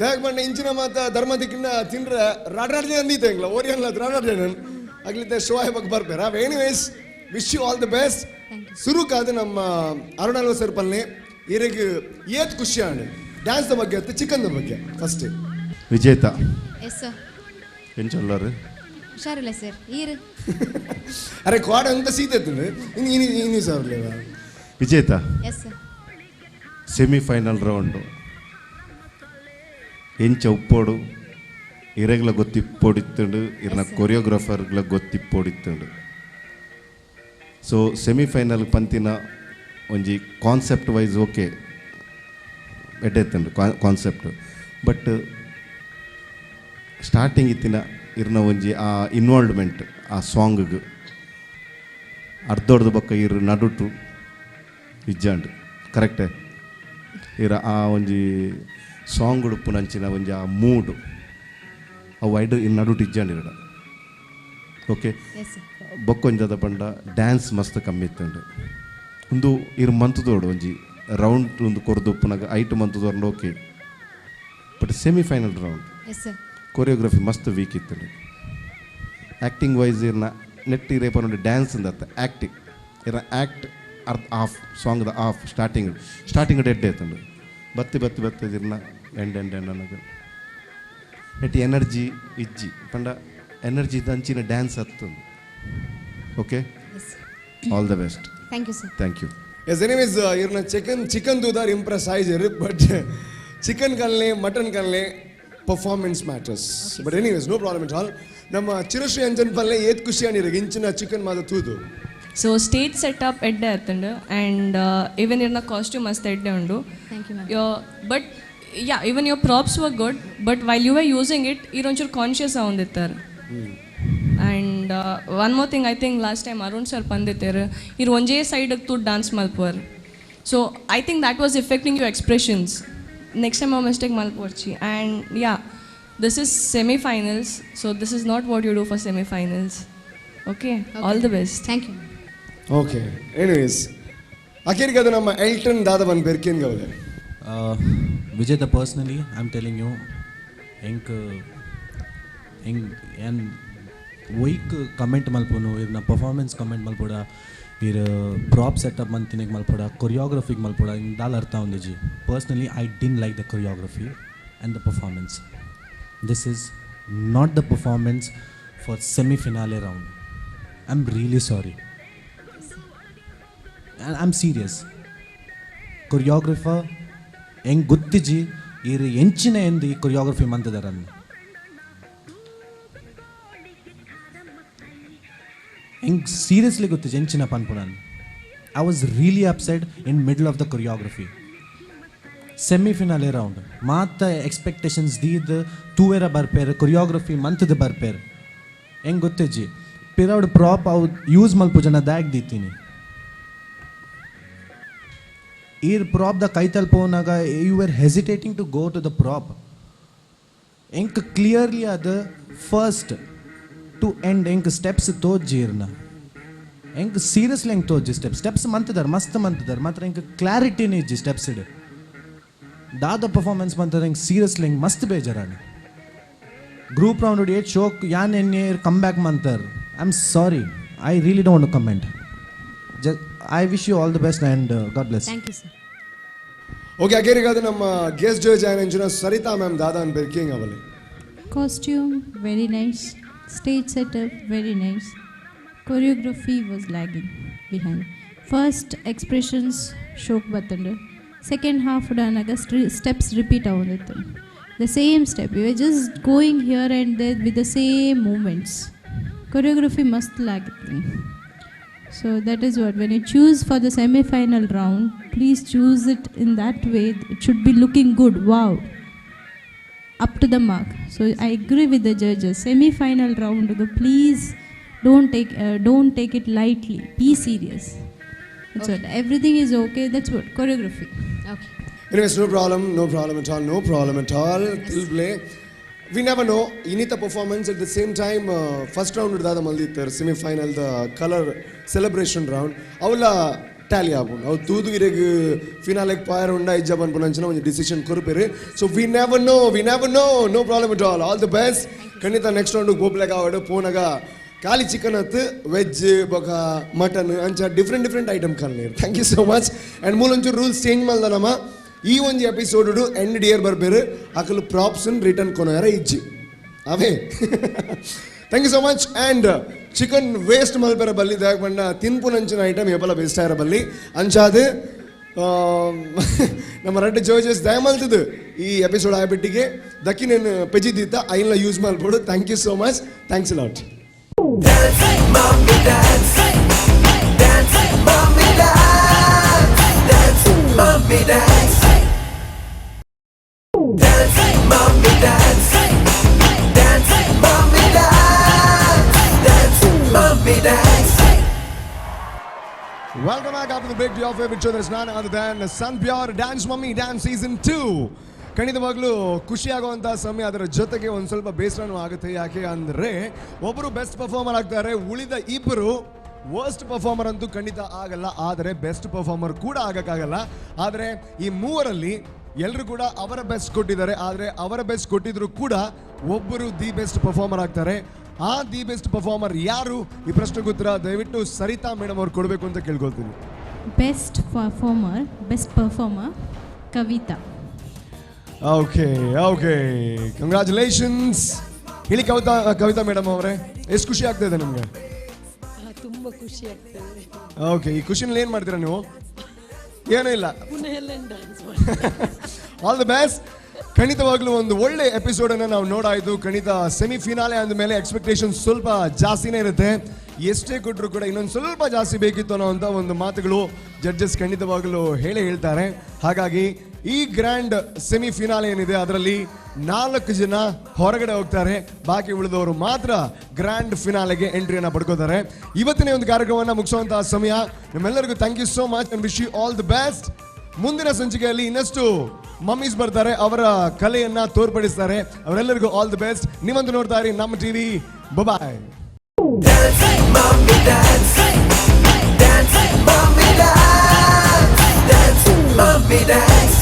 [SPEAKER 3] ಯಾಕೆ ಬಂಡ ಇಂಚಿನ ಮಾತ ಧರ್ಮ ದಿಕ್ಕಿನ ತಿನ್ರೆ ರಾಡಾಡ್ದೆ ಅಂದಿತ್ತು ಎಂಗ್ಲ ಓರಿಯನ್ಲ ರಾಡಾಡ್ದೆ ನಾನು ಆಗ್ಲಿದ್ದೆ ಶೋ ಆಯ್ಬೇಕು ಬರ್ಬೇರ anyways wish you all the best ಸುರುಕಾದ ನಮ್ಮ ಅರುಣಾಲ್ವ ಸರ್ ಪಲ್ಲೆ ಇರಗೆ ಏತ್ ಖುಷಿ ಆಣೆ ಡ್ಯಾನ್ಸ್ ಬಗ್ಗೆ ಮತ್ತು ಚಿಕನ್ ಬಗ್ಗೆ ಫಸ್ಟ್
[SPEAKER 8] ವಿಜೇತ
[SPEAKER 12] ಎಸ್ ಸರ್
[SPEAKER 8] ಏನು ಚೊಲ್ಲರು
[SPEAKER 12] ಹುಷಾರಿಲ್ಲ ಸರ್ ಈರು
[SPEAKER 3] ಅರೆ ಕ್ವಾಡ ಅಂತ ಸೀತೆತ್ತು ಇನ್ನು ಸರ್
[SPEAKER 8] ವಿಜೇತ
[SPEAKER 12] ಎಸ್ ಸರ್
[SPEAKER 8] ಸೆಮಿಫೈನಲ್ ರೌಂಡು ಎಂಚ ಉಪ್ಪೋಡು ಇರೆಗ್ಲ ಗೊತ್ತಿಪ್ಪೋಡಿತ್ತುಂಡು ಇರ್ನ ಕೊರಿಯೋಗ್ರಾಫರ್ಗ್ಲ ಗೊತ್ತಿಪ್ಪೋಡಿತ್ತುಂಡು ಸೊ ಸೆಮಿಫೈನಲ್ ಪಂತಿನ ಒಂಜಿ ಕಾನ್ಸೆಪ್ಟ್ ವೈಸ್ ಓಕೆ ಎಡ್ಡೆತ್ತುಂಡು ಕಾನ್ಸೆಪ್ಟ್ ಬಟ್ ಸ್ಟಾರ್ಟಿಂಗ್ ಇತ್ತಿನ ಇರ್ನ ಒಂಜಿ ಆ ಇನ್ವಾಲ್ವ್ಮೆಂಟ್ ಆ ಸಾಂಗ್ಗೆ ಅರ್ಧೋಡ್ದು ಬಕ್ಕ ಇರು ನಡುಟು ಇಜ್ಜಾಂಡು ಕರೆಕ್ಟೇ ಇರ ಆ ಒಂಜಿ ಸಾಂಗ್ ಉಡುಪುನಂಚಿನ ಒಂಜಿ ಆ ಮೂಡು ಅವು ಐಡು ಇನ್ನು ನಡುಟು ಇಜ್ಜಾಂಡಿರಡ ಓಕೆ ಬೊಕ್ಕೊಂಜದ ಪಂಡ ಡ್ಯಾನ್ಸ್ ಮಸ್ತ್ ಕಮ್ಮಿ ಇತ್ತಂಡು ಒಂದು ಇರು ಮಂತದೋಡು ಒಂಜಿ ರೌಂಡ್ ಒಂದು ಕೊರ್ದು ಉಪ್ಪುನಾಗ ಐಟು ಮಂತದೋರ್ನು okay but semifinal round choreography ಮಸ್ತ್ ವೀಕ್ ಇತ್ತಂಡು ಆ್ಯಕ್ಟಿಂಗ್ ವೈಸ್ ಇರ್ನ ನೆಟ್ ಇರೇಪ ನೋಡಿ ಡ್ಯಾನ್ಸ್ ಅಂದತ್ತ ಆ್ಯಕ್ಟಿಂಗ್ ಇರ ಆ್ಯಕ್ಟ್ ಅರ್ಧ ಆಫ್ ಸಾಂಗ್ದ ಆಫ್ ಸ್ಟಾರ್ಟಿಂಗ್ ಡೆಡ್ ಆಯ್ತಂಡು ಬತ್ತಿ ಇರ್ನ ಎಂಡ್ ಅನ್ನೋದು ನೆಟ್ ಎನರ್ಜಿ ಇಜ್ಜಿ ಪಂಡ ಎನರ್ಜಿ ದಂಚಿನ ಡ್ಯಾನ್ಸ್ ಹತ್ತುಂಡು okay all the best
[SPEAKER 12] thank you sir
[SPEAKER 8] thank you
[SPEAKER 3] yes anyways ಇವ್ರನ್ನ ಚಿಕನ್ ದೂದಾರ್ ಇಂಪ್ರೆಸ್ ಆಯ್ಜರು ಬಟ್ ಚಿಕನ್ ಕಲ್ಲೆ ಮಟನ್ ಕಲ್ಲೆ performance matters but anyways no problem it all ನಮ್ಮ ಚಿರಶ್ರೀ ಅಂಜನ್ ಪಲ್ಲೆ ಏತ್ ಖುಷಿ ಅನಿರ ಇಂಚಿನ ಚಿಕನ್ ಮಾದ ತೂದು
[SPEAKER 4] ಸೊ ಸ್ಟೇಜ್ ಸೆಟಪ್ ಎಡ್ಡೆ ಆಯ್ತಂಡು ಆ್ಯಂಡ್ ಈವನ್ ಇರ್ನ ಕಾಸ್ಟ್ಯೂಮ್ ಮಸ್ತ್ ಎಡ್ಡೆ ಉಂಡು but yeah even your props were good but while you are using it ಇರೊಂಚೂರು ಕಾನ್ಷಿಯಸ್ ಆಗೊಂದಿತ್ತಾರೆ and one more thing I think last time Arun sir ಬಂದಿತ್ತೇರು ಇರು ಒಂಜೇ ಸೈಡಿಗೆ ತು ಡಾನ್ಸ್ ಮಲ್ಪುವರು so I think that was affecting your expressions next time ಆ mistake ಮಲ್ಪುರ್ಚಿ and yeah this is semifinals so this is not what you do for semifinals okay all the best
[SPEAKER 12] thank you
[SPEAKER 3] okay anyways ಅಖೇರಿಗೆ ಅದು ನಮ್ಮ ಎಲ್ಟನ್ ದಾದವನ್ ಬೆರ್ಕಿನ್ ಗೌಲೆ
[SPEAKER 9] Vijetha personally I am telling you ಹೆಂಗೆ ಏನು ವೈಕ್ ಕಮೆಂಟ್ ಮಲ್ಪೋನು ಇವ್ನ ಪರ್ಫಾರ್ಮೆನ್ಸ್ ಕಮೆಂಟ್ ಮಲ್ಪೋಡ ಇರ್ ಪ್ರಾಪ್ ಸೆಟಪ್ ಮಂತಿನಿಗೆ ಮಲ್ಪೋಡ ಕೊರಿಯೋಗ್ರಫಿಗೆ ಮಲ್ಪೋಡ ಹಿಂಗೆ ದಾಲ್ ಅರ್ಥ ಒಂದಿಜಿ personally I didn't like the choreography and the performance this is not the performance for semifinale round I am really sorry I am serious choreographer ಹೆಂಗೆ ಗೊತ್ತಿಜಿ ಇರು ಎಂಚಿನ ಎಂದು ಈ ಕೊರಿಯೋಗ್ರಫಿ ಮಂತಿದಾರನ್ನು ಹೆಂಗೆ ಸೀರಿಯಸ್ಲಿ ಗೊತ್ತು ಜಂಚಿನ ಪನ್ಪುಣನ್. I was really upset in middle of the choreography. Semifinale round ಮಾತ ಎಕ್ಸ್ಪೆಕ್ಟೇಷನ್ಸ್ ದೀದ್ ತೂವೆರ ಬರ್ಪೇರು ಕೊರಿಯೋಗ್ರಫಿ ಮಂತದ ಬರ್ಪೇರು ಹೆಂಗೆ ಗೊತ್ತಜ್ಜಿ ಪಿರೌಡ್ ಪ್ರಾಪ್ ಅವು ಯೂಸ್ ಮಲ್ಪು ಜನ ದ್ಯಾಗ್ ದೀತೀನಿ ಈರ್ ಪ್ರಾಪ್ ದ ಕೈ ತಲ್ಪೋನಾಗ you are hesitating to go to the prop ಹೆಂಗೆ ಕ್ಲಿಯರ್ಲಿ ಅದು ಫಸ್ಟ್ ಟು ಎಂಡ್ ಹೆಂಗೆ ಸ್ಟೆಪ್ಸ್ ತೋಜ್ಜಿರ್ನ ಹೆಂಗೆ ಸೀರಿಯಸ್ಲಿ ಹೆಂಗೆ ತೋಜ್ಜಿ ಸ್ಟೆಪ್ಸ್ ಮಂತದಾರ ಮಸ್ತ್ ಮಂತದಾರ ಮಾತ್ರ ಹೆಂಗೆ ಕ್ಲಾರಿಟಿನೇ ಇಜ್ಜಿ ಸ್ಟೆಪ್ಸ್ ಇಡು ದಾದ ಪರ್ಫಾರ್ಮೆನ್ಸ್ ಬಂತದ ಹಿಂಗೆ ಸೀರಿಯಸ್ಲಿ ಹಿಂಗೆ ಮಸ್ತ್ ಬೇಜಾರಾണ് ಗ್ರೂಪ್ ರೌಂಡ್ ಹೊಡಿ ಶೋಕ್ ಯಾನ್ ಎನ್ನೆ ಕಮ್ ಬ್ಯಾಕ್ ಮಂತರ್ I am sorry I really don't comment I wish you all the best and God bless.
[SPEAKER 12] Thank you sir.
[SPEAKER 3] Okay ಅಗೇರಿಗಾದ ನಮ್ಮ ಗೆಸ್ಟ್ ಜಡ್ಜ್ ಆಯ್ನ ಸರಿತಾ ಮ್ಯಾಮ್ ದಾದಾ ಅನ್ಬೇಕು ಹಿಂಗೆ ಅವಲ್ಲಿ.
[SPEAKER 10] Costume, very nice. Stage setup, very nice. Choreography was lagging behind. First expressions, shock button. Second half danaga steps repeat avunittu. The same step. We were just going here and there with the same movements. Choreography must lag. So that is what, when you choose for the semi-final round, please choose it in that way. It should be looking good. Wow. Up to the mark. So I agree with the judges. Semi-final round, please don't take it lightly. Be serious. That's what. Everything is okay. That's what choreography.
[SPEAKER 12] Okay.
[SPEAKER 3] Anyways, no problem at all. Till play. We never know. Inita performance at the same time. First round udada malditar. Semi-final the color celebration round. Avula tally ಆಗೋಣ ಅವು ತೂದುಗಿರೆಗೆ ಫಿನಾಲೆಗೆ ಪಾಯರ್ ಉಂಡ ಇಜ್ಜ ಬಂದ್ಪುನಂಚಿನ ಒಂದು decision ಕೊರ್ಪೇರಿ. So we never no problem at all the best. ಖಂಡಿತ next round ಗೋಪ್ಲೆಗ ಆವಡು ಪೋನಾಗ ಖಾಲಿ ಚಿಕನ್ ಹತ್ತು ವೆಜ್ ಬೊಕ ಮಟನ್ ಅಂಚ ಡಿಫ್ರೆಂಟ್ ಐಟಮ್ ಕಲ್ಲೇರು. Thank you so much. And ಮೂಲೊಂಚೂರು ರೂಲ್ಸ್ ಚೇಂಜ್ ಮಾಡ್ದ ನಮ್ಮ ಈ ಒಂದು ಎಪಿಸೋಡು ಎಂಡ್ ಡಿಯರ್ ಬರ್ಬೇರು ಅಕಲು ಪ್ರಾಪ್ಸನ್ ರಿಟರ್ನ್ ಕೊನೋಯಾರ ಇಜ್ಜಿ ಅವೇ. Thank you so much. And chicken waste ಮಲ್ಪೆರ ಬಲ್ಲಿ ದಾಗ್ ಬಣ್ಣ ತಿನ್ಪುನಂಚಿನ ಐಟಮ್ ಎಪ್ಪಲ ಬೆಸ್ಟ್ ಆಯ್ರ ಬಲ್ಲಿ ಅಂಚಾದು ನಮ್ಮ ರೆಡ್ ಜೋಜಸ್ ದಯಮಲ್ತದು ಈ ಎಪಿಸೋಡ್ ಆಗ್ಬಿಟ್ಟಿಗೆ ದಕ್ಕಿನೇನು ಪೆಜಿದಿತ್ತ ಐನ್ಲ ಯೂಸ್ ಮಾಡ್ಬೋದು. Thank you so much. Thanks a lot.
[SPEAKER 1] Dance, mommy, dance. Dance, mommy, dance. Dance, mommy, dance. Dance, mommy, dance. Dance, mommy, dance. Dance, mommy, dance.
[SPEAKER 3] Welcome back after the break to your favorite show. There's none other than Sun Pure Dance Mummy Dance Season 2. ಖಂಡಿತವಾಗ್ಲೂ ಖುಷಿಯಾಗುವಂಥ ಸಮಯ, ಅದರ ಜೊತೆಗೆ ಒಂದು ಸ್ವಲ್ಪ ಬೇಸರನೂ ಆಗುತ್ತೆ. ಯಾಕೆ ಅಂದರೆ ಒಬ್ಬರು ಬೆಸ್ಟ್ ಪರ್ಫಾರ್ಮರ್ ಆಗ್ತಾರೆ, ಉಳಿದ ಇಬ್ಬರು ವರ್ಸ್ಟ್ ಪರ್ಫಾರ್ಮರ್ ಅಂತೂ ಖಂಡಿತ ಆಗಲ್ಲ, ಆದರೆ ಬೆಸ್ಟ್ ಪರ್ಫಾರ್ಮರ್ ಕೂಡ ಆಗಕ್ಕಾಗಲ್ಲ. ಆದರೆ ಈ ಮೂವರಲ್ಲಿ ಎಲ್ಲರೂ ಕೂಡ ಅವರ ಬೆಸ್ಟ್ ಕೊಟ್ಟಿದ್ದಾರೆ. ಆದರೆ ಅವರ ಬೆಸ್ಟ್ ಕೊಟ್ಟಿದ್ರು ಕೂಡ ಒಬ್ಬರು ದಿ ಬೆಸ್ಟ್ ಪರ್ಫಾರ್ಮರ್ ಆಗ್ತಾರೆ. ಆ ದಿ ಬೆಸ್ಟ್ ಪರ್ಫಾರ್ಮರ್ ಯಾರು? ಈ ಪ್ರಶ್ನೆಗೆ ಉತ್ತರ ದಯವಿಟ್ಟು ಸರಿತಾ ಮೇಡಮ್ ಅವ್ರು ಕೊಡಬೇಕು ಅಂತ ಕೇಳ್ಕೊಳ್ತೀನಿ.
[SPEAKER 10] Best performer Kavita.
[SPEAKER 3] Okay congratulations. ಹೇಳಿ ಕವಿತಾ ಮೇಡಮ್ ಅವರೇ, ಎಷ್ಟು ಖುಷಿ ಆಗ್ತಾ ಇದೆ ನಿಮಗೆ?
[SPEAKER 7] ತುಂಬ ಖುಷಿ ಆಗ್ತದೆ.
[SPEAKER 3] ಓಕೆ, ಈ ಖುಷಿನಲ್ಲಿ ಏನು ಮಾಡ್ತೀರಾ ನೀವು? ಏನೂ ಇಲ್ಲ, ಆಲ್ ದ ಬೆಸ್ಟ್. ಖಂಡಿತವಾಗ್ಲೂ ಒಂದು ಒಳ್ಳೆ ಎಪಿಸೋಡನ್ನು ನಾವು ನೋಡಾಯಿತು. ಖಂಡಿತ ಸೆಮಿಫಿನಾಲೆ ಅಂದಮೇಲೆ ಎಕ್ಸ್ಪೆಕ್ಟೇಷನ್ ಸ್ವಲ್ಪ ಜಾಸ್ತಿನೇ ಇರುತ್ತೆ. ಎಷ್ಟೇ ಕೊಟ್ಟರು ಕೂಡ ಇನ್ನೊಂದು ಸ್ವಲ್ಪ ಜಾಸ್ತಿ ಬೇಕಿತ್ತು ಅನ್ನೋವಂಥ ಒಂದು ಮಾತುಗಳು ಜಡ್ಜಸ್ ಖಂಡಿತವಾಗಲೂ ಹೇಳ್ತಾರೆ. ಹಾಗಾಗಿ ಈ ಗ್ರ್ಯಾಂಡ್ ಸೆಮಿಫಿನಾಲೆ ಏನಿದೆ ಅದರಲ್ಲಿ 4 ಜನ ಹೊರಗಡೆ ಹೋಗ್ತಾರೆ, ಬಾಕಿ ಉಳಿದವರು ಮಾತ್ರ ಗ್ರ್ಯಾಂಡ್ ಫಿನಾಲೆಗೆ ಎಂಟ್ರಿಯನ್ನು ಪಡ್ಕೋತಾರೆ. ಇವತ್ತಿನ ಒಂದು ಕಾರ್ಯಕ್ರಮವನ್ನು ಮುಗಿಸುವಂತಹ ಸಮಯ. ನಿಮ್ಮೆಲ್ಲರಿಗೂ thank you so much and wish you all the best. ಮುಂದಿನ ಸಂಚಿಕೆಯಲ್ಲಿ ಇನ್ನಷ್ಟು ಮಮ್ಮೀಸ್ ಬರ್ತಾರೆ, ಅವರ ಕಲೆಯನ್ನ ತೋರ್ಪಡಿಸ್ತಾರೆ. ಅವರೆಲ್ಲರಿಗೂ ಆಲ್ ದಿ ಬೆಸ್ಟ್. ನೀವಂತೂ ನೋಡ್ತಾ ಇರಿ ನಮ್ಮ ಟಿವಿ. ಬಾಯ್.
[SPEAKER 1] Dance, mommy, dance. Dance, mommy, dance. Dance, mommy, dance.